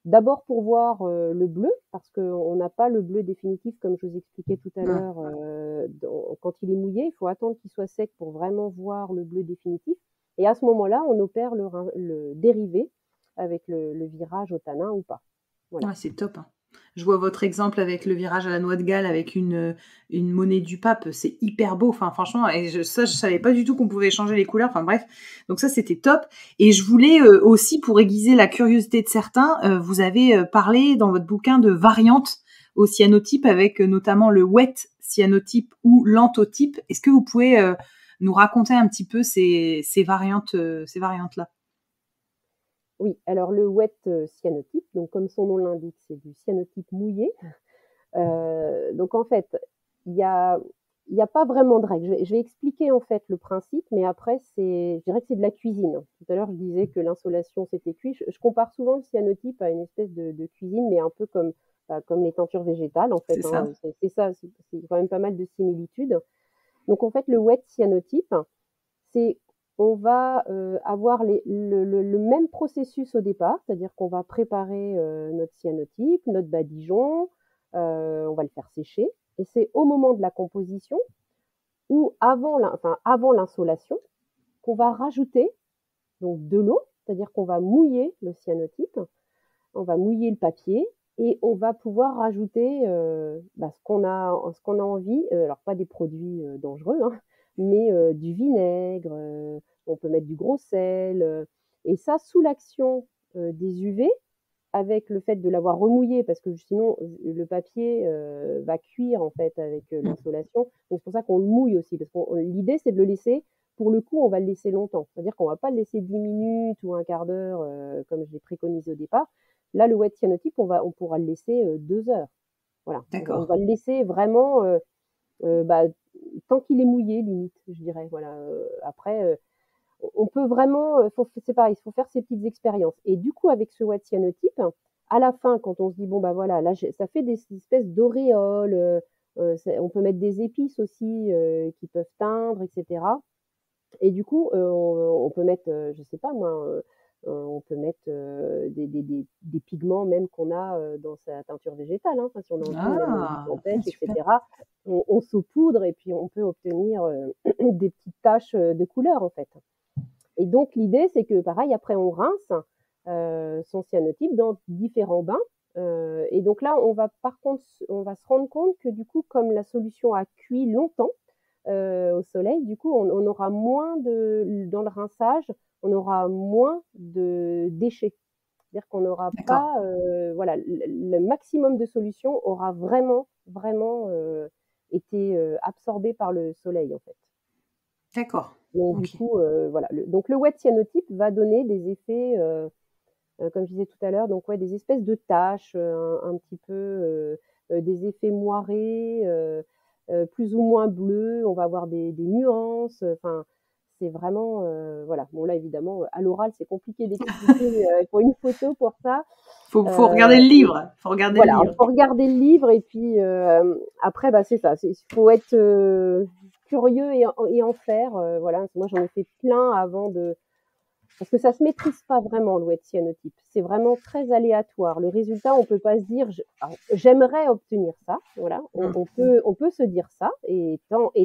D'abord pour voir le bleu, parce qu'on n'a pas le bleu définitif, comme je vous expliquais tout à Mm. l'heure. Quand il est mouillé, il faut attendre qu'il soit sec pour vraiment voir le bleu définitif. Et à ce moment-là, on opère le dérivé avec le virage au tanin ou pas. Voilà. Ouais, c'est top, hein. Je vois votre exemple avec le virage à la noix de Galles avec une monnaie du pape, c'est hyper beau. Enfin, franchement, et je savais pas du tout qu'on pouvait changer les couleurs. Enfin bref, donc ça c'était top. Et je voulais aussi, pour aiguiser la curiosité de certains, vous avez parlé dans votre bouquin de variantes au cyanotype avec notamment le wet cyanotype ou l'anthotype. Est-ce que vous pouvez nous raconter un petit peu ces variantes-là? Oui, alors le wet cyanotype, donc comme son nom l'indique, c'est du cyanotype mouillé. Donc en fait, il y a, il y a pas vraiment de règle. Je vais expliquer en fait le principe, mais après, je dirais que c'est de la cuisine. Tout à l'heure, je disais que l'insolation, c'était cuit. Je compare souvent le cyanotype à une espèce de cuisine, mais un peu comme les teintures végétales, en fait. C'est ça. C'est ça, c'est quand même pas mal de similitudes. Donc en fait, le wet cyanotype, c'est on va avoir le même processus au départ, c'est-à-dire qu'on va préparer notre cyanotype, notre badigeon, on va le faire sécher, et c'est au moment de la composition ou avant l'insolation qu'on va rajouter donc de l'eau, c'est-à-dire qu'on va mouiller le cyanotype, on va mouiller le papier et on va pouvoir rajouter ce qu'on a envie. Alors pas des produits dangereux, hein, mais du vinaigre, on peut mettre du gros sel, et ça sous l'action des UV, avec le fait de l'avoir remouillé, parce que sinon le papier va cuire en fait avec l'insolation. Donc c'est pour ça qu'on le mouille aussi, parce que l'idée c'est de le laisser. Pour le coup, on va le laisser longtemps. C'est-à-dire qu'on va pas le laisser 10 minutes ou un quart d'heure comme je l'ai préconisé au départ. Là, le wet cyanotype, on pourra le laisser 2 heures. Voilà, on D'accord. va le laisser vraiment bah, tant qu'il est mouillé, limite, je dirais. Voilà. Après, on peut vraiment, c'est pareil, il faut faire ces petites expériences. Et du coup, avec ce wet cyanotype, à la fin, quand on se dit, bon, bah voilà, là, ça fait des espèces d'auréoles, on peut mettre des épices aussi qui peuvent teindre, etc. Et du coup, on peut mettre, je sais pas moi, on peut mettre des pigments même qu'on a dans sa teinture végétale. Hein. Enfin, si on a envie, même du Ah, campêtre, super. etc. On saupoudre et puis on peut obtenir des petites taches de couleur en fait. Et donc l'idée, c'est que pareil, après on rince son cyanotype dans différents bains. Et donc là, on va par contre, on va se rendre compte que du coup, comme la solution a cuit longtemps, au soleil, du coup, on aura moins dans le rinçage, on aura moins de déchets. C'est-à-dire qu'on n'aura D'accord. pas, voilà, le maximum de solution aura vraiment, vraiment été absorbé par le soleil, en fait. D'accord. Donc, du Ok. coup, voilà. Donc, le wet cyanotype va donner des effets, comme je disais tout à l'heure, donc, ouais, des espèces de taches, un petit peu, des effets moirés, plus ou moins bleus. On va avoir des nuances. Enfin, c'est vraiment, voilà. Bon, là, évidemment, à l'oral, c'est compliqué d'expliquer pour une photo pour ça. Faut regarder le Et livre. Faut regarder le voilà, il livre. faut regarder le livre et puis après, bah, c'est ça. Il faut être curieux et en faire. Voilà, moi, j'en ai fait plein avant de parce que ça se maîtrise pas vraiment le wet cyanotype. C'est vraiment très aléatoire. Le résultat, on peut pas se dire j'aimerais obtenir ça. Voilà, Mm. on peut se dire ça et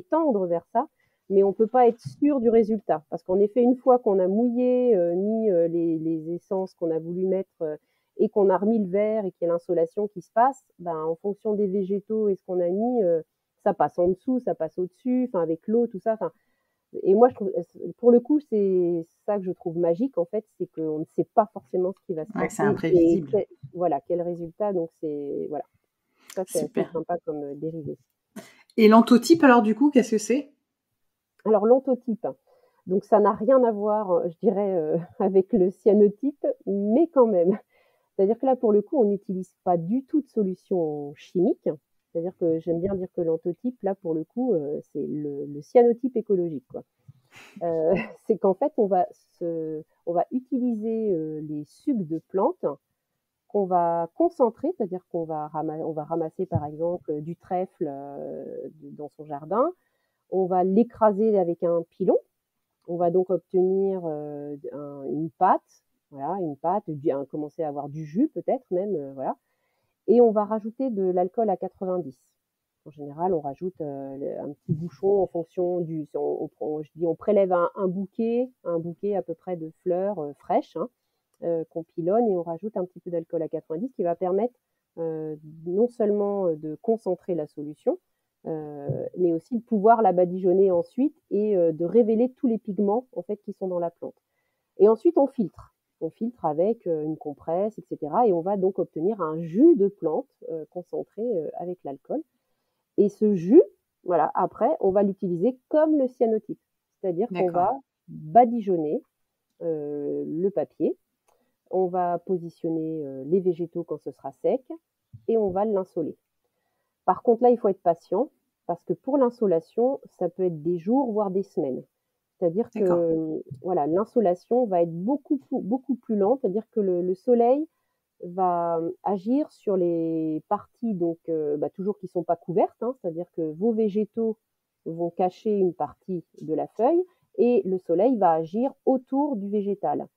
tendre vers ça, mais on peut pas être sûr du résultat parce qu'en effet, une fois qu'on a mouillé, mis les essences qu'on a voulu mettre et qu'on a remis le verre et qu'il y a l'insolation qui se passe, ben, en fonction des végétaux et ce qu'on a mis, ça passe en dessous, ça passe au-dessus, enfin avec l'eau, tout ça. Enfin, et moi, je trouve, pour le coup, c'est ça que je trouve magique, en fait, c'est qu'on ne sait pas forcément ce qui va se Ouais, c'est passer et imprévisible. voilà, quel résultat. Donc, voilà, ça, c'est assez Super. sympa comme dérivé. Et l'anthotype, alors, du coup, qu'est-ce que c'est? Alors, l'ontotype, donc ça n'a rien à voir, je dirais, avec le cyanotype, mais quand même. C'est-à-dire que là, pour le coup, on n'utilise pas du tout de solution chimique. C'est-à-dire que j'aime bien dire que l'ontotype, là, pour le coup, c'est le cyanotype écologique, quoi. C'est qu'en fait, on va utiliser les sucs de plantes qu'on va concentrer, c'est-à-dire on va ramasser par exemple du trèfle dans son jardin, on va l'écraser avec un pilon, on va donc obtenir une pâte, voilà, une pâte, commencer à avoir du jus peut-être même, voilà, et on va rajouter de l'alcool à 90. En général, on rajoute un petit bouchon en fonction du. On prélève un bouquet à peu près de fleurs fraîches hein, qu'on pilonne et on rajoute un petit peu d'alcool à 90 qui va permettre non seulement de concentrer la solution, mais aussi de pouvoir la badigeonner ensuite et de révéler tous les pigments en fait qui sont dans la plante. Et ensuite on filtre. On filtre avec une compresse, etc. Et on va donc obtenir un jus de plante concentré avec l'alcool. Et ce jus, voilà, après, on va l'utiliser comme le cyanotype. C'est-à-dire qu'on va badigeonner le papier, on va positionner les végétaux quand ce sera sec et on va l'insoler. Par contre, là, il faut être patient parce que pour l'insolation, ça peut être des jours, voire des semaines. C'est-à-dire que voilà, l'insolation va être beaucoup plus lente, c'est-à-dire que le soleil va agir sur les parties donc toujours qui ne sont pas couvertes, hein, c'est-à-dire que vos végétaux vont cacher une partie de la feuille et le soleil va agir autour du végétal.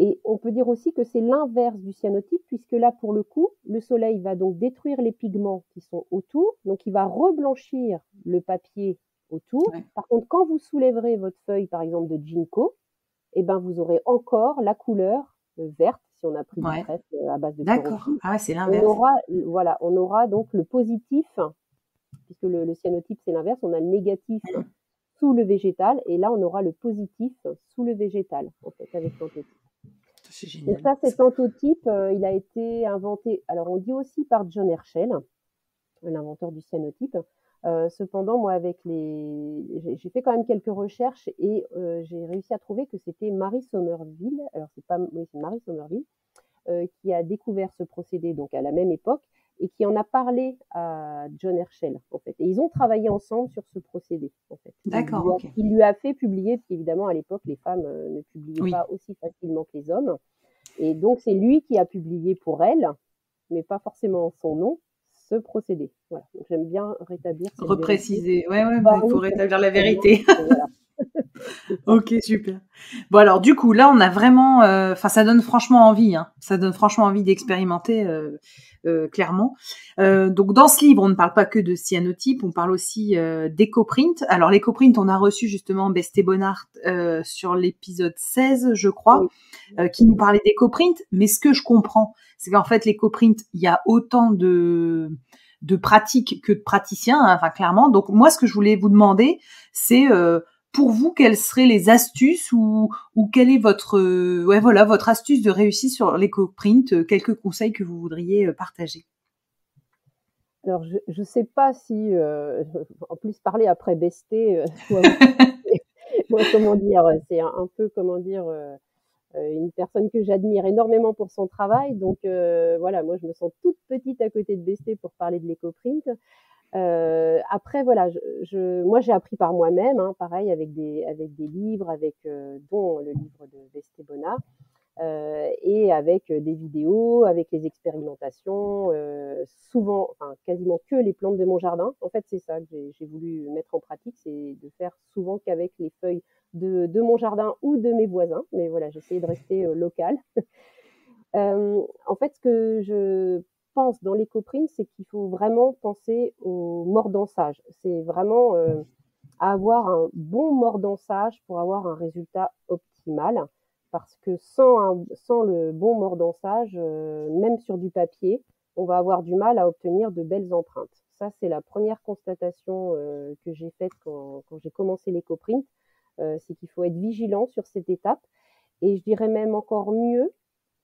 Et on peut dire aussi que c'est l'inverse du cyanotype, puisque là, pour le coup, le soleil va donc détruire les pigments qui sont autour, donc il va reblanchir le papier autour. Ouais. Par contre, quand vous soulèverez votre feuille, par exemple, de ginkgo, eh ben, vous aurez encore la couleur verte, si on a pris du trèfle à base de chlorophylle. Ah ouais, c'est l'inverse. On aura donc le positif, puisque le cyanotype, c'est l'inverse, on a le négatif sous le végétal, et là, on aura le positif sous le végétal, en fait, avec l'anthotype. C'est génial. Et ça, cet anthotype, il a été inventé, alors on dit aussi par John Herschel, l'inventeur du cyanotype. Cependant, moi, j'ai fait quand même quelques recherches et j'ai réussi à trouver que c'était Mary Somerville, alors c'est Mary Somerville, qui a découvert ce procédé donc à la même époque et qui en a parlé à John Herschel, en fait. Et ils ont travaillé ensemble sur ce procédé, en fait. D'accord, il lui a fait publier, parce qu'évidemment, à l'époque, les femmes ne publiaient pas aussi facilement que les hommes. Et donc, c'est lui qui a publié pour elle, mais pas forcément en son nom, ce procédé. Voilà. Donc, j'aime bien rétablir cette repréciser. Il faut rétablir la vérité. Voilà. Ok, super. Bon, alors, du coup, là, on a vraiment... ça donne franchement envie. Hein. Ça donne franchement envie d'expérimenter, clairement. Donc, dans ce livre, on ne parle pas que de cyanotype, on parle aussi d'écoprint. Alors, l'écoprint, on a reçu justement Besté Bonnard sur l'épisode 16, je crois, qui nous parlait d'écoprint. Mais ce que je comprends, c'est qu'en fait, l'écoprint, il y a autant de pratiques que de praticiens, hein, enfin, clairement. Donc, moi, ce que je voulais vous demander, c'est... pour vous, quelles seraient les astuces ou quelle est votre votre astuce de réussite sur l'éco-print, quelques conseils que vous voudriez partager? Alors, je sais pas si, en plus parler après Besté, moi, comment dire, c'est un peu, comment dire, une personne que j'admire énormément pour son travail. Donc, voilà, moi, je me sens toute petite à côté de Besté pour parler de l'éco-print. Après, voilà, moi, j'ai appris par moi-même, hein, pareil, avec des livres, dont le livre de Besté Bonnard, et avec des vidéos, avec les expérimentations, souvent, enfin, quasiment que les plantes de mon jardin. En fait, c'est ça que j'ai voulu mettre en pratique, c'est de faire souvent qu'avec les feuilles de mon jardin ou de mes voisins. Mais voilà, j'essayais de rester locale. En fait, ce que je pense dans l'écoprint, c'est qu'il faut vraiment penser au mordançage. C'est vraiment avoir un bon mordançage pour avoir un résultat optimal. Parce que sans le bon mordançage, même sur du papier, on va avoir du mal à obtenir de belles empreintes. Ça, c'est la première constatation que j'ai faite quand j'ai commencé l'écoprint. C'est qu'il faut être vigilant sur cette étape. Et je dirais même encore mieux,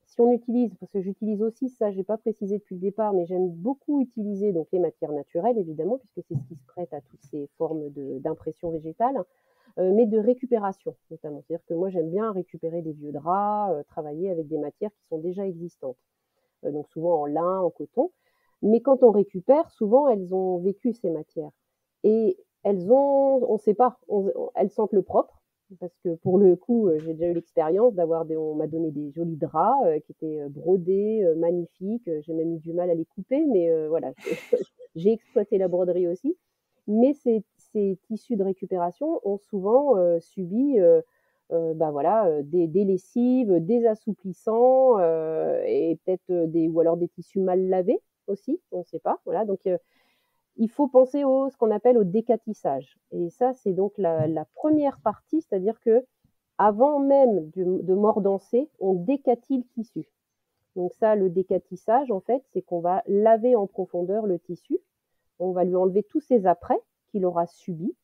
si on utilise, parce que j'utilise aussi ça, je n'ai pas précisé depuis le départ, mais j'aime beaucoup utiliser donc les matières naturelles, évidemment, puisque c'est ce qui se prête à toutes ces formes d'impression végétale, mais de récupération notamment. C'est-à-dire que moi, j'aime bien récupérer des vieux draps, travailler avec des matières qui sont déjà existantes, donc souvent en lin, en coton. Mais quand on récupère, souvent, elles ont vécu ces matières. Et on ne sait pas, elles sentent le propre, parce que pour le coup, j'ai déjà eu l'expérience on m'a donné des jolis draps qui étaient brodés, magnifiques. J'ai même eu du mal à les couper, mais voilà, j'ai exploité la broderie aussi. Mais ces tissus de récupération ont souvent subi des lessives, des assouplissants et peut-être ou alors des tissus mal lavés aussi, on ne sait pas. Voilà, donc il faut penser ce qu'on appelle au décatissage. Et ça, c'est donc la première partie, c'est-à-dire que avant même de mordancer, on décatit le tissu. Donc ça, le décatissage, en fait, c'est qu'on va laver en profondeur le tissu. On va lui enlever tous ses apprêts qu'il aura subis,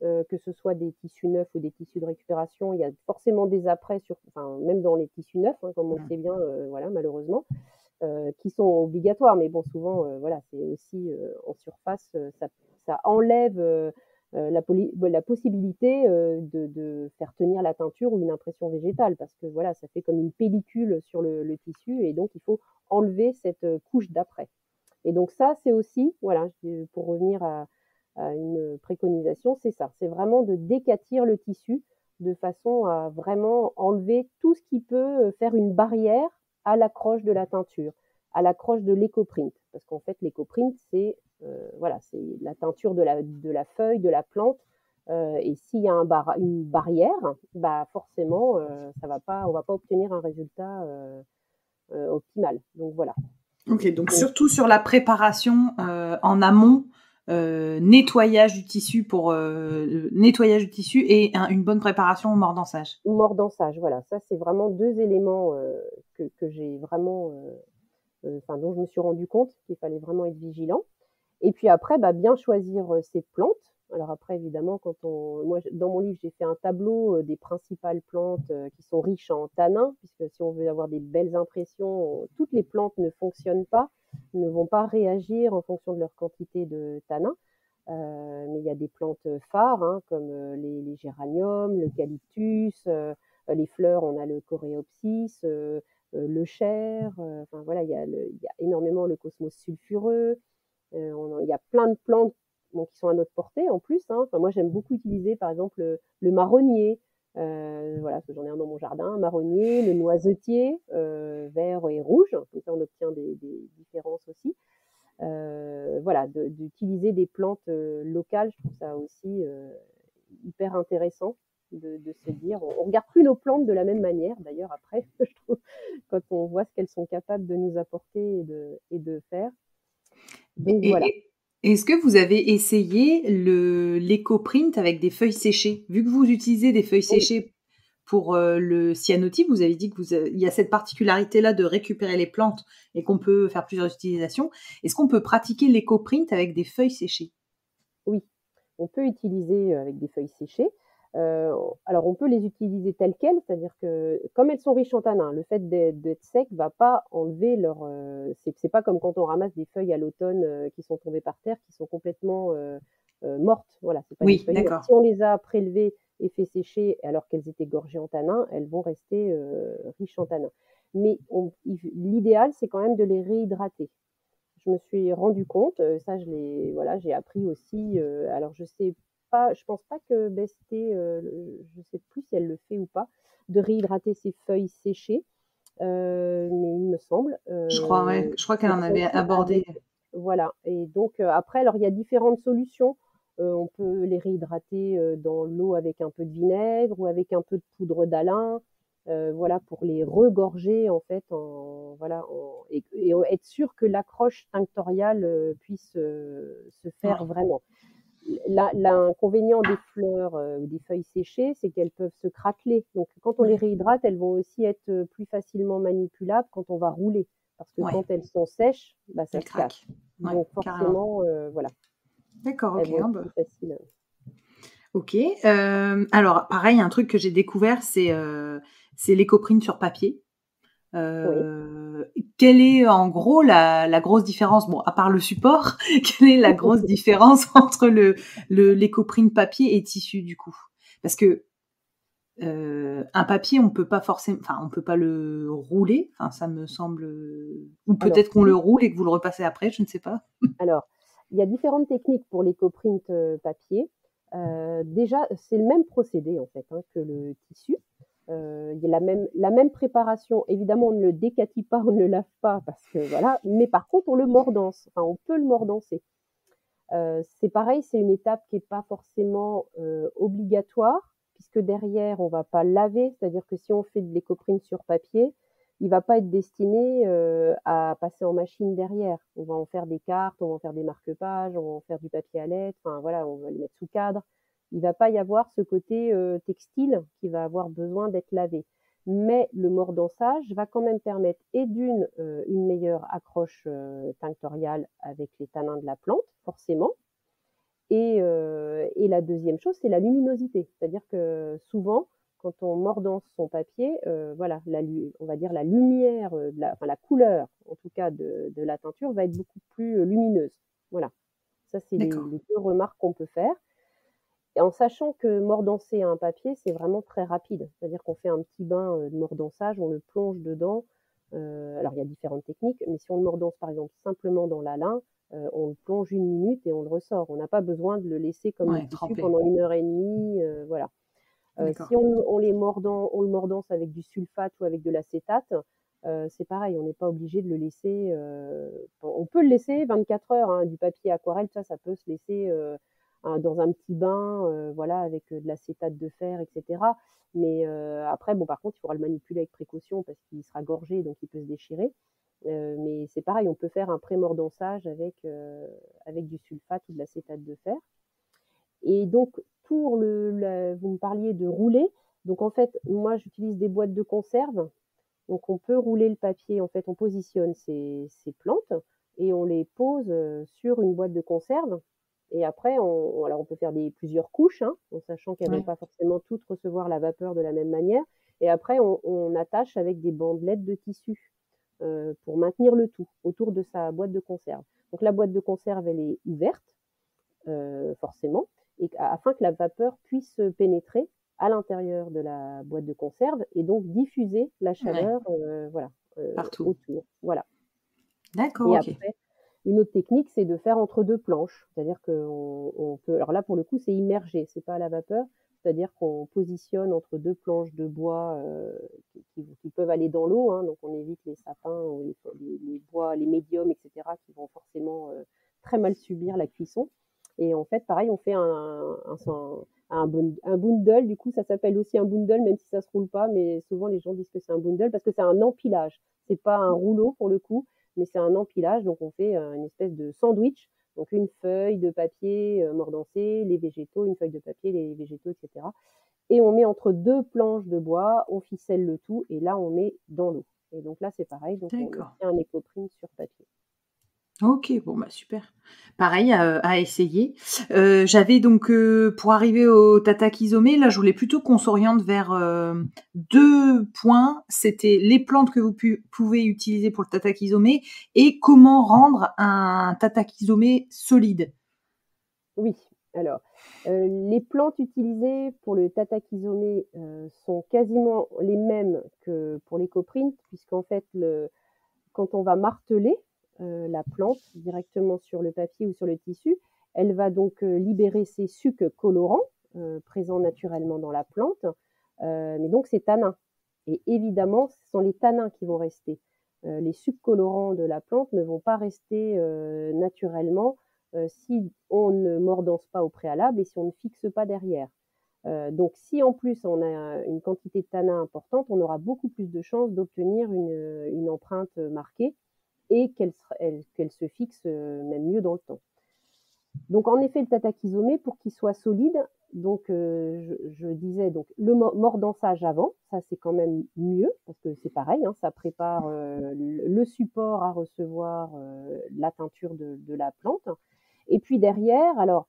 que ce soit des tissus neufs ou des tissus de récupération. Il y a forcément des apprêts, même dans les tissus neufs, hein, comme on sait bien, voilà, malheureusement, qui sont obligatoires. Mais bon, souvent, voilà, c'est aussi en surface, ça enlève la possibilité de faire tenir la teinture ou une impression végétale, parce que voilà, ça fait comme une pellicule sur le tissu, et donc il faut enlever cette couche d'après. Et donc ça, c'est aussi, voilà, pour revenir à une préconisation, c'est ça, c'est vraiment de décatir le tissu de façon à vraiment enlever tout ce qui peut faire une barrière à l'accroche de la teinture, à l'accroche de l'écoprint. Parce qu'en fait, l'écoprint, c'est voilà, c'est la teinture de la feuille, de la plante. Et s'il y a une barrière, bah forcément, on va pas obtenir un résultat optimal. Donc voilà. Ok, donc surtout sur la préparation en amont, nettoyage du tissu et une bonne préparation au mordançage. Mordançage, voilà, ça c'est vraiment deux éléments que j'ai vraiment, dont je me suis rendu compte qu'il fallait vraiment être vigilant. Et puis après, bah, bien choisir ses plantes. Alors après, évidemment, moi, dans mon livre, j'ai fait un tableau des principales plantes qui sont riches en tanins, puisque si on veut avoir des belles impressions, toutes les plantes ne fonctionnent pas, ne vont pas réagir en fonction de leur quantité de tanins. Mais il y a des plantes phares, hein, comme les géraniums, l'eucalyptus, les fleurs, on a le coréopsis, le chêre, enfin voilà, il y a énormément le cosmos sulfureux. Il y a plein de plantes qui sont à notre portée en plus, hein. Enfin, moi, j'aime beaucoup utiliser, par exemple, le marronnier. Voilà, parce que j'en ai un dans mon jardin, un marronnier, le noisetier, vert et rouge. Comme ça, on obtient des différences aussi. Voilà, d'utiliser des plantes locales, je trouve ça aussi hyper intéressant de se dire, on regarde plus nos plantes de la même manière, d'ailleurs, après, je trouve, quand on voit ce qu'elles sont capables de nous apporter et de faire. Donc voilà. Est-ce que vous avez essayé l'éco-print avec des feuilles séchées? Vu que vous utilisez des feuilles Oui. séchées pour le cyanotype, vous avez dit il y a cette particularité-là de récupérer les plantes et qu'on peut faire plusieurs utilisations. Est-ce qu'on peut pratiquer l'éco-print avec des feuilles séchées? Oui, on peut utiliser avec des feuilles séchées. Alors, on peut les utiliser telles quelles, c'est-à-dire que comme elles sont riches en tanins, le fait d'être sec va pas enlever leur. C'est pas comme quand on ramasse des feuilles à l'automne qui sont tombées par terre, qui sont complètement mortes. Voilà, c'est pas des Oui, feuilles mortes. d'accord. Si on les a prélevées et fait sécher alors qu'elles étaient gorgées en tanins, elles vont rester riches en tanins. Mais l'idéal, c'est quand même de les réhydrater. Je me suis rendu compte, ça voilà, j'ai appris aussi. Alors je sais pas, je pense pas que Besté, je sais plus si elle le fait ou pas, de réhydrater ses feuilles séchées, mais il me semble. Je crois, ouais. Je crois qu'elle en avait abordé. Voilà. Et donc après, alors il y a différentes solutions. On peut les réhydrater dans l'eau avec un peu de vinaigre ou avec un peu de poudre d'alun. Voilà, pour les regorger en fait, et être sûr que l'accroche tinctoriale puisse se faire Ouais. vraiment. L'inconvénient des fleurs ou des feuilles séchées, c'est qu'elles peuvent se craqueler. Donc quand on les réhydrate, elles vont aussi être plus facilement manipulables quand on va rouler. Parce que Ouais, quand elles sont sèches, bah, ça elle se casse. craque. Ouais, Donc carrément. forcément, voilà, D'accord, elles ok. vont Ah être bah. plus faciles. Ok. Alors, pareil, un truc que j'ai découvert, c'est l'écoprint sur papier. Oui. Quelle est en gros la grosse différence, bon, à part le support, quelle est la grosse différence entre l'écoprint papier et tissu du coup? Parce que un papier, on peut pas forcément, enfin, on peut pas le rouler. Enfin, ça me semble, ou Alors, peut-être qu'on le roule et que vous le repassez après, je ne sais pas. Alors, il y a différentes techniques pour l'écoprint papier. Déjà, c'est le même procédé en fait, hein, que le tissu. Il y a la même préparation. Évidemment, on ne le décatit pas, on ne le lave pas parce que voilà. Mais par contre, on le mordance. Enfin, on peut le mordancer. C'est pareil, c'est une étape qui n'est pas forcément obligatoire, puisque derrière, on ne va pas laver. C'est-à-dire que si on fait de l'écoprint sur papier, il ne va pas être destiné à passer en machine derrière. On va en faire des cartes, on va en faire des marque-pages, on va en faire du papier à lettres, enfin voilà, on va les mettre sous cadre. Il ne va pas y avoir ce côté textile qui va avoir besoin d'être lavé. mais le mordançage va quand même permettre une meilleure accroche tinctoriale avec les tanins de la plante, forcément. Et la deuxième chose, c'est la luminosité. C'est-à-dire que souvent, quand on mordance son papier, voilà, on va dire la lumière, la couleur, en tout cas de la teinture, va être beaucoup plus lumineuse. Voilà. Ça, c'est D'accord. les deux remarques qu'on peut faire. Et en sachant que mordancer un papier, c'est vraiment très rapide. C'est-à-dire qu'on fait un petit bain de mordançage, on le plonge dedans. Alors, il y a différentes techniques, mais si on le mordance, par exemple, simplement dans la lin, on le plonge 1 minute et on le ressort. On n'a pas besoin de le laisser comme le Ouais, tissu trempé. pendant 1 heure et demie. Voilà. D'accord. Si on on le mordance avec du sulfate ou avec de l'acétate, c'est pareil, on n'est pas obligé de le laisser. On peut le laisser 24 heures, hein, du papier aquarelle, ça peut se laisser dans un petit bain, voilà, avec de l'acétate de fer, etc. Mais après, bon, par contre, il faudra le manipuler avec précaution parce qu'il sera gorgé, donc il peut se déchirer. Mais c'est pareil, on peut faire un pré-mordançage avec du sulfate ou de l'acétate de fer. Et donc, vous me parliez de rouler. Donc, en fait, moi, j'utilise des boîtes de conserve. Donc, on peut rouler le papier. En fait, on positionne ces plantes et on les pose sur une boîte de conserve. Et après, alors on peut faire plusieurs couches, hein, en sachant qu'elles ne vont Ouais. pas forcément toutes recevoir la vapeur de la même manière. Et après, on attache avec des bandelettes de tissu pour maintenir le tout autour de sa boîte de conserve. Donc, la boîte de conserve, elle est ouverte forcément, et afin que la vapeur puisse pénétrer à l'intérieur de la boîte de conserve et donc diffuser la Ouais. chaleur voilà, Partout. autour. Voilà. D'accord, Et ok. après, une autre technique, c'est de faire entre deux planches. C'est-à-dire qu'on peut. Alors là, pour le coup, c'est immergé, c'est pas à la vapeur. C'est-à-dire qu'on positionne entre deux planches de bois qui peuvent aller dans l'eau. Hein, donc on évite les sapins ou les bois, les médiums, etc., qui vont forcément très mal subir la cuisson. Et en fait, pareil, on fait un bundle. Du coup, ça s'appelle aussi un bundle, même si ça se roule pas. Mais souvent, les gens disent que c'est un bundle parce que c'est un empilage. C'est pas un rouleau pour le coup, mais c'est un empilage. Donc, on fait une espèce de sandwich. Donc, une feuille de papier mordancé, les végétaux, une feuille de papier, les végétaux, etc. Et on met entre deux planches de bois, on ficelle le tout, et là, on met dans l'eau. Et donc là, c'est pareil. Donc, on D'accord. obtient un écoprint sur papier. OK, bon, bah, super. Pareil, à essayer. J'avais donc, pour arriver au tatakizomé, là, je voulais plutôt qu'on s'oriente vers, 2 points. C'était les plantes que vous pouvez utiliser pour le tatakizomé et comment rendre un tatakizomé solide. Oui, alors, les plantes utilisées pour le tatakizomé sont quasiment les mêmes que pour l'écoprint, puisqu'en fait, quand on va marteler la plante directement sur le papier ou sur le tissu, elle va donc libérer ses sucs colorants présents naturellement dans la plante, mais donc ces tanins. Et évidemment, ce sont les tanins qui vont rester. Les sucs colorants de la plante ne vont pas rester naturellement si on ne mordance pas au préalable et si on ne fixe pas derrière. Donc, si en plus on a une quantité de tanin importante, on aura beaucoup plus de chances d'obtenir une empreinte marquée et qu'elle se fixe même mieux dans le temps. Donc, en effet, le tatakizomé, pour qu'il soit solide, donc je disais donc le mordançage avant, ça c'est quand même mieux parce que c'est pareil, hein, ça prépare le support à recevoir la teinture de la plante. Et puis derrière, alors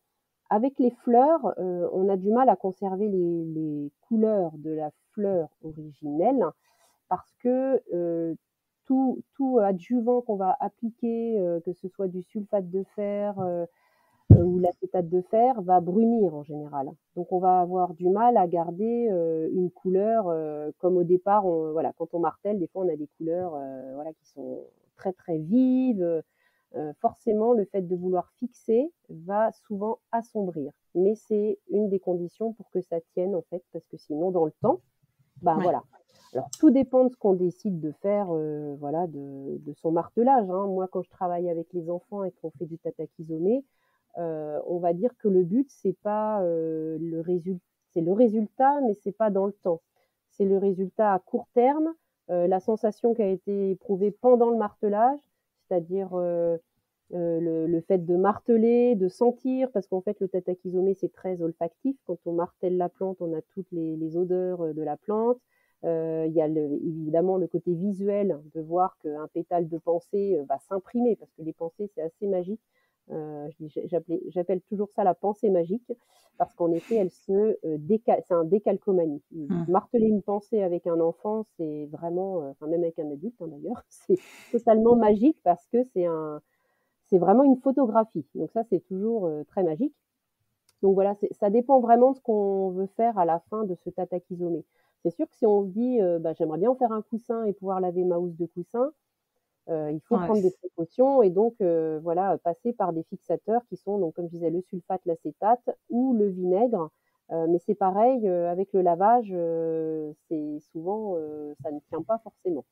avec les fleurs, on a du mal à conserver les couleurs de la fleur originelle parce que tout adjuvant qu'on va appliquer, que ce soit du sulfate de fer ou l'acétate de fer, va brunir en général. Donc on va avoir du mal à garder une couleur comme au départ. Voilà, quand on martèle, des fois on a des couleurs voilà, qui sont très très vives. Forcément, le fait de vouloir fixer va souvent assombrir. Mais c'est une des conditions pour que ça tienne, en fait, parce que sinon, dans le temps, ben Ouais. voilà. Alors, tout dépend de ce qu'on décide de faire, voilà, de son martelage. Hein. Moi, quand je travaille avec les enfants et qu'on fait du tatakizomé, on va dire que le but, c'est pas c'est le résultat, mais c'est pas dans le temps. C'est le résultat à court terme, la sensation qui a été éprouvée pendant le martelage, c'est-à-dire le fait de marteler, de sentir, parce qu'en fait le tatakizomé c'est très olfactif. Quand on martèle la plante, on a toutes les odeurs de la plante. Il y a évidemment le côté visuel de voir qu'un pétale de pensée va s'imprimer, parce que les pensées, c'est assez magique. J'appelle toujours ça la pensée magique, parce qu'en effet, c'est un décalcomanie. Mmh. Marteler une pensée avec un enfant, c'est vraiment, enfin même avec un adulte hein, d'ailleurs, c'est totalement magique parce que c'est vraiment une photographie. Donc ça, c'est toujours très magique. Donc voilà, ça dépend vraiment de ce qu'on veut faire à la fin de ce tatakizomé. C'est sûr que si on se dit, bah, j'aimerais bien en faire un coussin et pouvoir laver ma housse de coussin, il faut Ouais, prendre des précautions et donc voilà, passer par des fixateurs qui sont donc comme je disais le sulfate, l'acétate ou le vinaigre. Mais c'est pareil, avec le lavage, c'est souvent, ça ne tient pas forcément.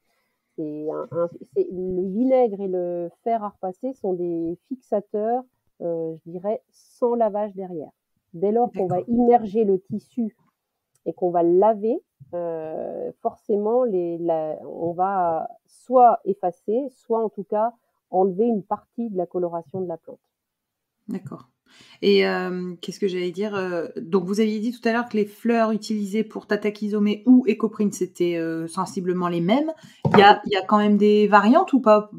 Le vinaigre et le fer à repasser sont des fixateurs, je dirais, sans lavage derrière. Dès lors qu'on va d'accord. immerger le tissu et qu'on va le laver, forcément, on va soit effacer, soit en tout cas enlever une partie de la coloration de la plante. D'accord. Et qu'est-ce que j'allais dire? Donc vous aviez dit tout à l'heure que les fleurs utilisées pour Tatakizomé ou Ecoprint, c'était, sensiblement les mêmes. Oui. Il y a quand même des variantes ou pas?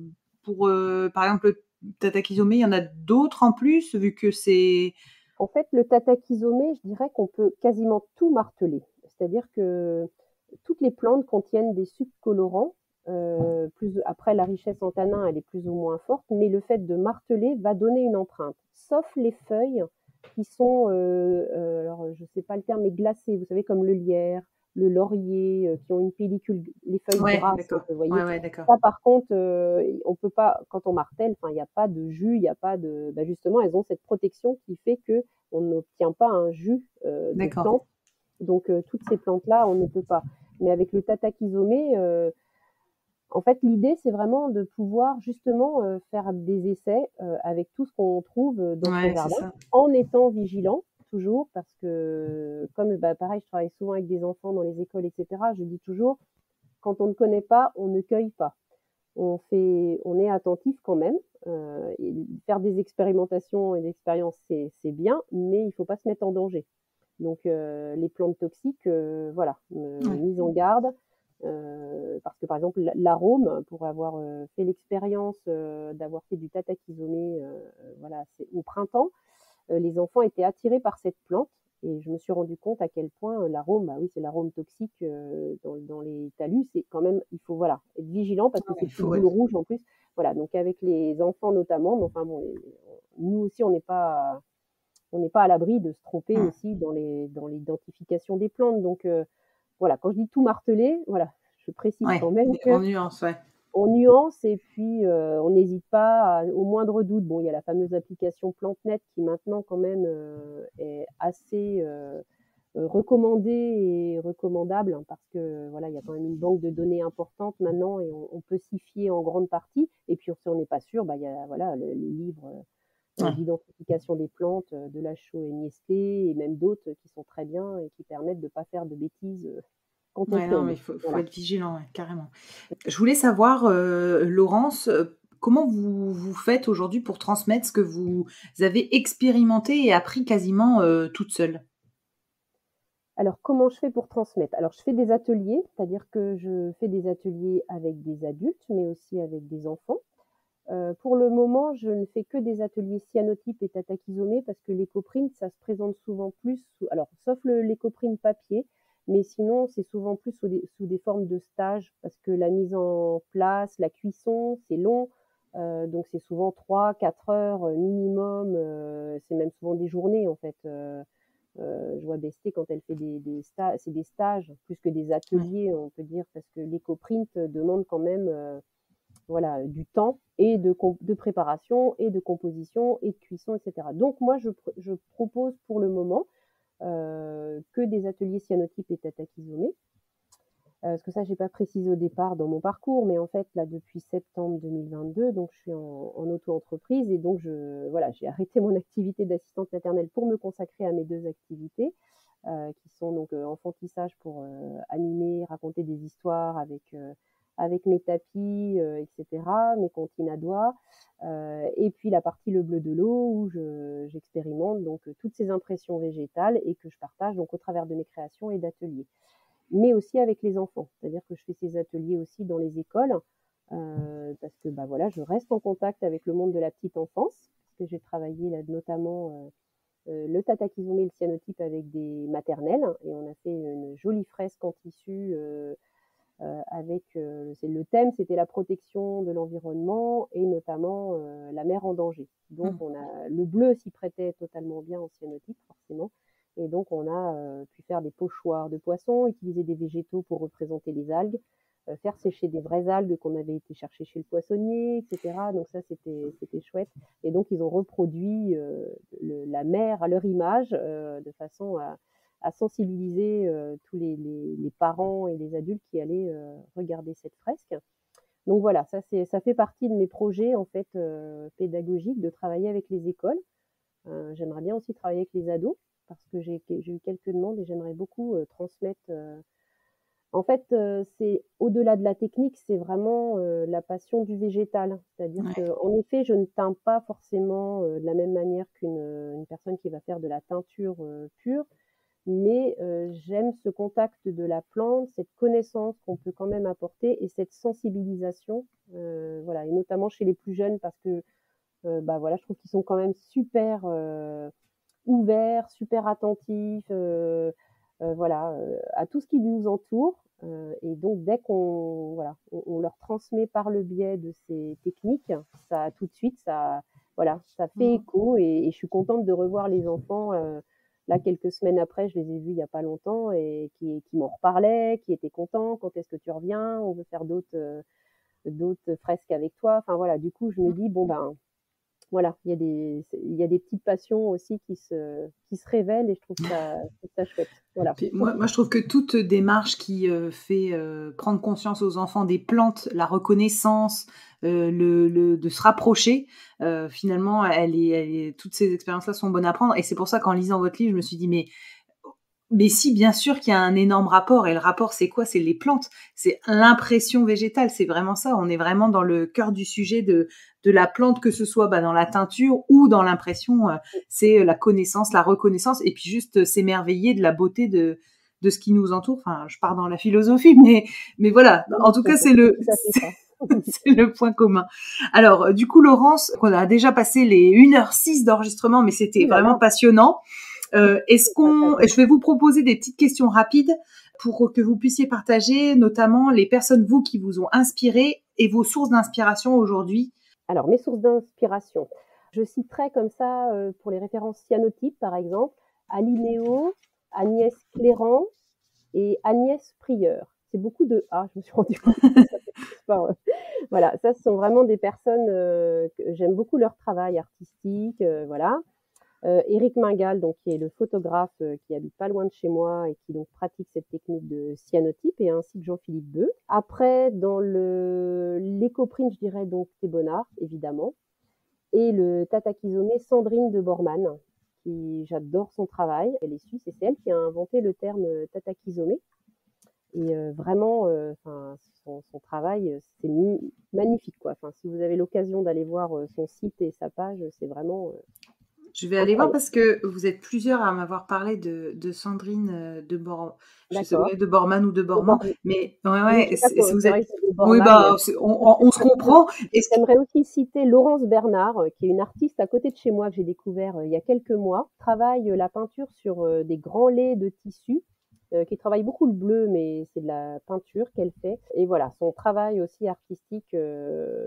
Pour, par exemple, le Tatakizomé, il y en a d'autres en plus, vu que c'est En fait, le tatakizomé, je dirais qu'on peut quasiment tout marteler. C'est-à-dire que toutes les plantes contiennent des sucs colorants. Après, la richesse en tanins, elle est plus ou moins forte, mais le fait de marteler va donner une empreinte. Sauf les feuilles qui sont, alors je ne sais pas le terme, mais glacées. Vous savez, comme le lierre, le laurier, qui ont une pellicule, les feuilles ouais, grasses, d'accord. vous voyez. Ouais, ouais, d'accord. Ça, par contre, on peut pas, quand on martèle, enfin, il n'y a pas de jus, il n'y a pas de, bah, justement, elles ont cette protection qui fait que on n'obtient pas un jus de D'accord. plante. Donc, toutes ces plantes-là, on ne peut pas. Mais avec le tatakizomé, en fait, l'idée, c'est vraiment de pouvoir justement faire des essais avec tout ce qu'on trouve dans son Ouais, c'est jardin, ça. en étant vigilant toujours, parce que comme bah, pareil, je travaille souvent avec des enfants dans les écoles, etc. Je dis toujours, quand on ne connaît pas, on ne cueille pas. On est attentif quand même. Faire des expérimentations et des expériences, c'est bien, mais il ne faut pas se mettre en danger. Donc les plantes toxiques, voilà, Ouais. mise en garde. Parce que par exemple l'arôme, pour avoir fait l'expérience d'avoir fait du tatakizomé, voilà, c'est au printemps, les enfants étaient attirés par cette plante et je me suis rendu compte à quel point l'arôme, bah oui, c'est l'arôme toxique dans les talus. C'est quand même, il faut voilà, être vigilant parce que Ouais, ces il petites faut, ouais. boules rouges en plus. Voilà, donc avec les enfants notamment, mais enfin bon, nous aussi on n'est pas à l'abri de se tromper Mmh. aussi dans l'identification des plantes. Donc voilà, quand je dis tout marteler, voilà, je précise Ouais, quand même mais que en nuance, ouais. on nuance et puis on n'hésite pas au moindre doute. Bon, il y a la fameuse application PlanteNet qui maintenant quand même est assez recommandée et recommandable hein, parce que voilà, il y a quand même une banque de données importante maintenant et on peut s'y fier en grande partie. Et puis si on n'est pas sûr, bah, il y a voilà, les livres Ouais. d'identification des plantes de Lachaud et Niestlé et même d'autres qui sont très bien et qui permettent de ne pas faire de bêtises quand on Ouais, non, mais tombe. faut Voilà. être vigilant, ouais, carrément. Je voulais savoir, Laurence, comment vous faites aujourd'hui pour transmettre ce que vous avez expérimenté et appris quasiment, toute seule? Alors, comment je fais pour transmettre? Alors, je fais des ateliers, c'est-à-dire que je fais des ateliers avec des adultes, mais aussi avec des enfants. Pour le moment, je ne fais que des ateliers cyanotypes et tatakizomé parce que l'écoprint, ça se présente souvent plus alors sauf l'écoprint papier, mais sinon c'est souvent plus sous des formes de stages parce que la mise en place, la cuisson, c'est long. Donc c'est souvent 3-4 heures minimum, c'est même souvent des journées en fait. Je vois Besté quand elle fait des stages, c'est des stages plus que des Ouais. ateliers, on peut dire, parce que l'écoprint demande quand même voilà, du temps et de préparation et de composition et de cuisson, etc. Donc moi, je propose pour le moment que des ateliers cyanotypes et tatakizomé. Parce que ça, j'ai pas précisé au départ dans mon parcours, mais en fait, là, depuis septembre 2022, donc je suis en auto-entreprise et donc voilà, j'ai arrêté mon activité d'assistante maternelle pour me consacrer à mes deux activités, qui sont donc enfantissage pour animer, raconter des histoires avec mes tapis, etc., mes comptines à doigts, et puis la partie Le Bleu de l'eau où j'expérimente donc toutes ces impressions végétales et que je partage donc au travers de mes créations et d'ateliers. mais aussi avec les enfants. C'est-à-dire que je fais ces ateliers aussi dans les écoles, parce que voilà, je reste en contact avec le monde de la petite enfance, parce que j'ai travaillé là, notamment le tatakizomé et le cyanotype avec des maternelles, et on a fait une jolie fresque en tissu avec le thème, c'était la protection de l'environnement et notamment la mer en danger. Donc le bleu s'y prêtait totalement bien en cyanotype forcément, et donc on a pu faire des pochoirs de poissons, utiliser des végétaux pour représenter les algues, faire sécher des vraies algues qu'on avait été chercher chez le poissonnier, etc. Donc ça c'était chouette. Et donc ils ont reproduit la mer à leur image de façon à sensibiliser tous les parents et les adultes qui allaient regarder cette fresque. Donc voilà, ça fait partie de mes projets en fait pédagogiques, de travailler avec les écoles. J'aimerais bien aussi travailler avec les ados parce que j'ai eu quelques demandes et j'aimerais beaucoup transmettre. En fait, c'est au-delà de la technique, c'est vraiment la passion du végétal. C'est-à-dire qu'en effet, je ne teins pas forcément de la même manière qu'une personne qui va faire de la teinture pure, mais j'aime ce contact de la plante, cette connaissance qu'on peut quand même apporter et cette sensibilisation, voilà, et notamment chez les plus jeunes parce que voilà, je trouve qu'ils sont quand même super ouverts, super attentifs, voilà, à tout ce qui nous entoure. Et donc dès qu'on voilà, on leur transmet par le biais de ces techniques, ça tout de suite ça voilà, ça fait écho et je suis contente de revoir les enfants. Là, quelques semaines après, je les ai vus il n'y a pas longtemps et qui m'en reparlaient, qui étaient contents. Quand est-ce que tu reviens? On veut faire d'autres fresques avec toi. Enfin voilà, du coup, je me dis, bon ben, voilà, il y a des petites passions aussi qui se révèlent et je trouve ça chouette. Voilà. Puis moi, je trouve que toute démarche qui fait prendre conscience aux enfants des plantes, la reconnaissance, de se rapprocher, finalement, toutes ces expériences-là sont bonnes à prendre. Et c'est pour ça qu'en lisant votre livre, je me suis dit, mais si, bien sûr qu'il y a un énorme rapport. Et le rapport, c'est quoi? C'est les plantes. C'est l'impression végétale. C'est vraiment ça. On est vraiment dans le cœur du sujet de la plante, que ce soit dans la teinture ou dans l'impression. C'est la connaissance, la reconnaissance, et puis juste s'émerveiller de la beauté de ce qui nous entoure. Enfin, je pars dans la philosophie, mais voilà. En tout cas, c'est le point commun. Alors, du coup, Laurence, on a déjà passé les 1h06 d'enregistrement, mais c'était vraiment passionnant. Et je vais vous proposer des petites questions rapides pour que vous puissiez partager notamment les personnes, vous, qui vous ont inspiré et vos sources d'inspiration aujourd'hui. Alors, mes sources d'inspiration. Je citerai comme ça, pour les références cyanotypes, par exemple, Alinéo, Agnès Cléran et Agnès Prieur. C'est beaucoup de A, je me suis rendu compte. Voilà, ça, ce sont vraiment des personnes que j'aime beaucoup leur travail artistique, voilà. Éric Mingal, donc, qui est le photographe qui habite pas loin de chez moi et qui donc pratique cette technique de cyanotype, et ainsi que Jean-Philippe Beu. Après, dans l'écoprint, je dirais donc Thébonard, évidemment, et le tatakizomé Sandrine de Bormann, qui j'adore son travail. Elle est suisse et c'est elle qui a inventé le terme tatakizomé. Et vraiment, son travail, c'est magnifique, quoi. Enfin, si vous avez l'occasion d'aller voir son site et sa page, c'est vraiment je vais aller voir parce que vous êtes plusieurs à m'avoir parlé de Sandrine de Bormann. Je sais pas de Bormann ou de Bormann, mais ouais, si vous êtes... Oui, on se comprend. J'aimerais aussi citer Laurence Bernard, qui est une artiste à côté de chez moi que j'ai découvert il y a quelques mois. Travaille la peinture sur des grands laits de tissu, qui travaille beaucoup le bleu, mais c'est de la peinture qu'elle fait. Et voilà, son travail aussi artistique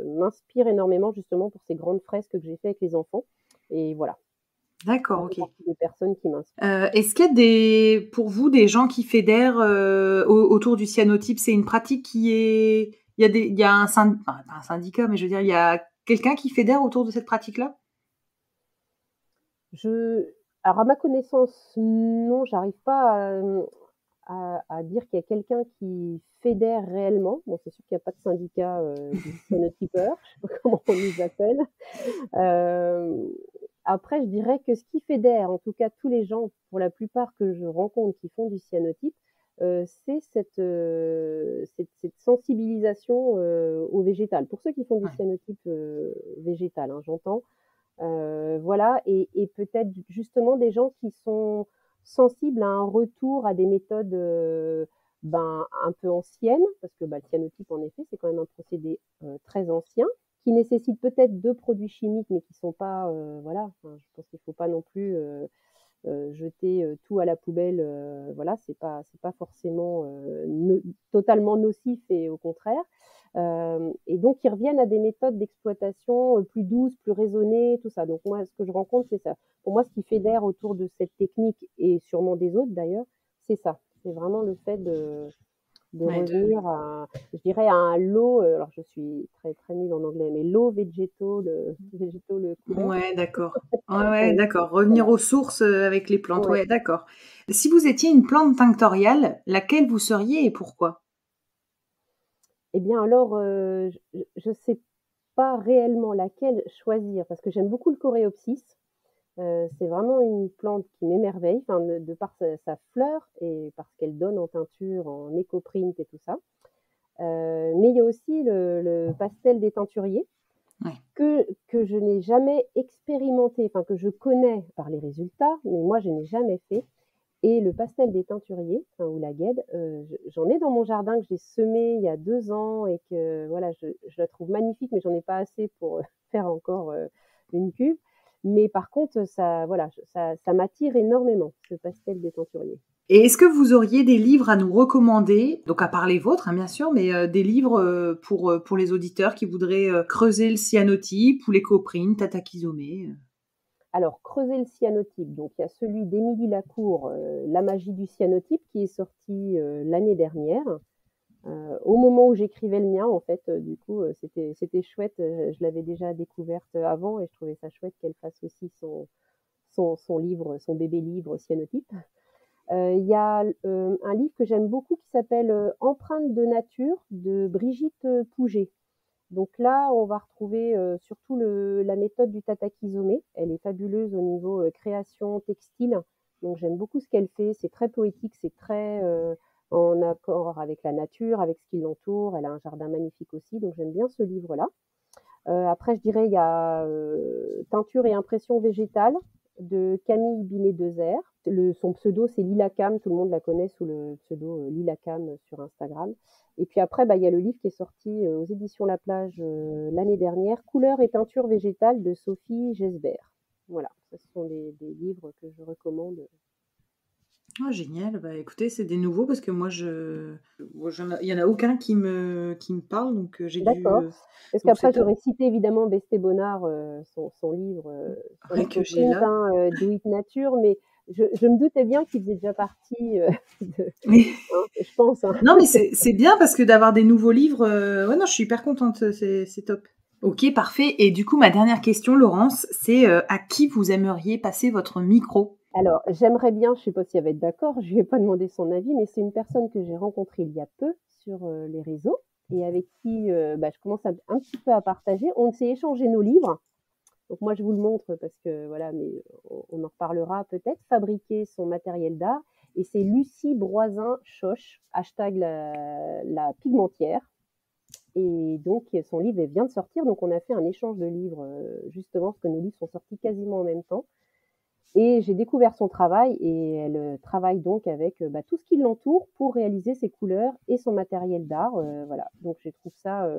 m'inspire énormément justement pour ces grandes fresques que j'ai fait avec les enfants. Et voilà. D'accord, ok. Des personnes qui m'inspirent. Est-ce qu'il y a pour vous des gens qui fédèrent autour du cyanotype? C'est une pratique qui est... Il y a un syndicat, mais je veux dire, il y a quelqu'un qui fédère autour de cette pratique-là? Alors, à ma connaissance, non, j'arrive pas à dire qu'il y a quelqu'un qui fédère réellement. Bon, c'est sûr qu'il n'y a pas de syndicat des cyanotypeurs, je ne sais pas comment on les appelle. Après, je dirais que ce qui fédère, en tout cas tous les gens, pour la plupart que je rencontre qui font du cyanotype, c'est cette sensibilisation au végétal. Pour ceux qui font du cyanotype végétal, hein, j'entends. Voilà, et peut-être justement des gens qui sont sensibles à un retour à des méthodes un peu anciennes, parce que le cyanotype, en effet, c'est quand même un procédé très ancien, qui nécessite peut-être 2 produits chimiques, mais qui sont pas, je pense qu'il faut pas non plus jeter tout à la poubelle. C'est pas forcément totalement nocif, et au contraire. Et donc, ils reviennent à des méthodes d'exploitation plus douces, plus raisonnées, tout ça. Donc, moi, ce que je rencontre, c'est ça. Pour moi, ce qui fédère autour de cette technique, et sûrement des autres d'ailleurs, c'est ça. C'est vraiment le fait de revenir je dirais, à un low, alors je suis très, très nulle en anglais, mais low vegetal couleur. Ouais, d'accord. Ouais, d'accord. Revenir Voilà. aux sources avec les plantes. Ouais. Ouais, d'accord. Si vous étiez une plante tinctoriale, laquelle vous seriez et pourquoi? Eh bien alors, je sais pas réellement laquelle choisir, parce que j'aime beaucoup le coréopsis. C'est vraiment une plante qui m'émerveille, enfin de par sa fleur, et parce qu'elle donne en teinture, en éco-print et tout ça. Mais il y a aussi le pastel des teinturiers, Ouais. que je n'ai jamais expérimenté, enfin que je connais par les résultats, mais moi je n'ai jamais fait. Et le pastel des teinturiers, ou la guêde, j'en ai dans mon jardin, que j'ai semé il y a 2 ans, et que voilà, je la trouve magnifique, mais j'en ai pas assez pour faire encore une cuve. Mais par contre, ça m'attire énormément, ce pastel des teinturiers. Et est-ce que vous auriez des livres à nous recommander, donc à part les vôtres, hein, bien sûr, mais des livres pour les auditeurs qui voudraient creuser le cyanotype ou l'écoprine, Tatakizomé Alors, creuser le cyanotype, donc il y a celui d'Émilie Lacour, La magie du cyanotype, qui est sorti l'année dernière. Au moment où j'écrivais le mien, en fait, du coup, c'était chouette. Je l'avais déjà découverte avant, et je trouvais ça chouette qu'elle fasse aussi son livre, son bébé livre cyanotype. Il y a un livre que j'aime beaucoup, qui s'appelle Empreintes de nature, de Brigitte Pouget. Donc là, on va retrouver surtout la méthode du tatakizomé. Elle est fabuleuse au niveau création textile. Donc j'aime beaucoup ce qu'elle fait. C'est très poétique, c'est très en accord avec la nature, avec ce qui l'entoure. Elle a un jardin magnifique aussi, donc j'aime bien ce livre-là. Après, je dirais, il y a Teinture et impression végétale, de Camille Binet-Dezer. Son pseudo, c'est Lilacam. Tout le monde la connaît sous le pseudo Lilacam sur Instagram. Et puis après, il y a le livre qui est sorti aux éditions La Plage l'année dernière, Couleurs et teinture végétale, de Sophie Gesbert. Voilà, ce sont des livres que je recommande. Ah, génial. Bah, écoutez, c'est des nouveaux parce que moi, il y en a aucun qui me parle, donc j'ai dû. D'accord. Parce Donc qu'après, c'est top. j'aurais cité évidemment Besté-Bonnard, son livre sur Que j'ai l'éco-print, là. Do It Nature, mais je me doutais bien qu'il faisait déjà partie Oui. je pense. Hein. Non, mais c'est bien parce que d'avoir des nouveaux livres. Ouais, non, je suis hyper contente. C'est top. Ok, parfait. Et du coup, ma dernière question, Laurence, c'est à qui vous aimeriez passer votre micro? Alors, j'aimerais bien, je ne sais pas si elle va être d'accord, je ne lui ai pas demandé son avis, mais c'est une personne que j'ai rencontrée il y a peu sur les réseaux, et avec qui je commence un petit peu à partager. On s'est échangé nos livres. Donc moi, je vous le montre parce que voilà, mais on en reparlera peut-être. Fabriquer son matériel d'art. Et c'est Lucie Broisin-Choche, hashtag la pigmentière. Et donc, son livre vient de sortir. Donc, on a fait un échange de livres, justement, parce que nos livres sont sortis quasiment en même temps. Et j'ai découvert son travail, et elle travaille donc avec tout ce qui l'entoure pour réaliser ses couleurs et son matériel d'art. Voilà. Donc, je trouve ça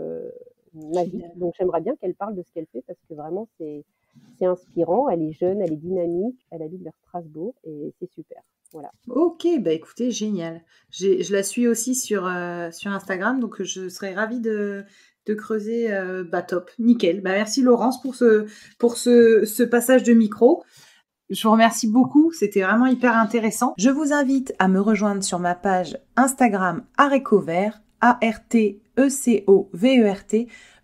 magique. Donc, j'aimerais bien qu'elle parle de ce qu'elle fait, parce que vraiment, c'est inspirant. Elle est jeune, elle est dynamique, elle habite vers Strasbourg, et c'est super. Voilà. Ok, bah écoutez, génial. Je la suis aussi sur Instagram, donc je serais ravie de creuser. Top, nickel. Bah merci Laurence pour ce passage de micro. Je vous remercie beaucoup, c'était vraiment hyper intéressant. Je vous invite à me rejoindre sur ma page Instagram Arécovert, ARTECOVERT,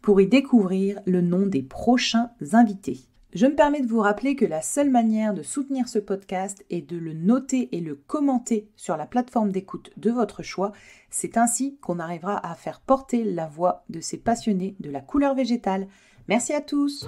pour y découvrir le nom des prochains invités. Je me permets de vous rappeler que la seule manière de soutenir ce podcast est de le noter et le commenter sur la plateforme d'écoute de votre choix. C'est ainsi qu'on arrivera à faire porter la voix de ces passionnés de la couleur végétale. Merci à tous!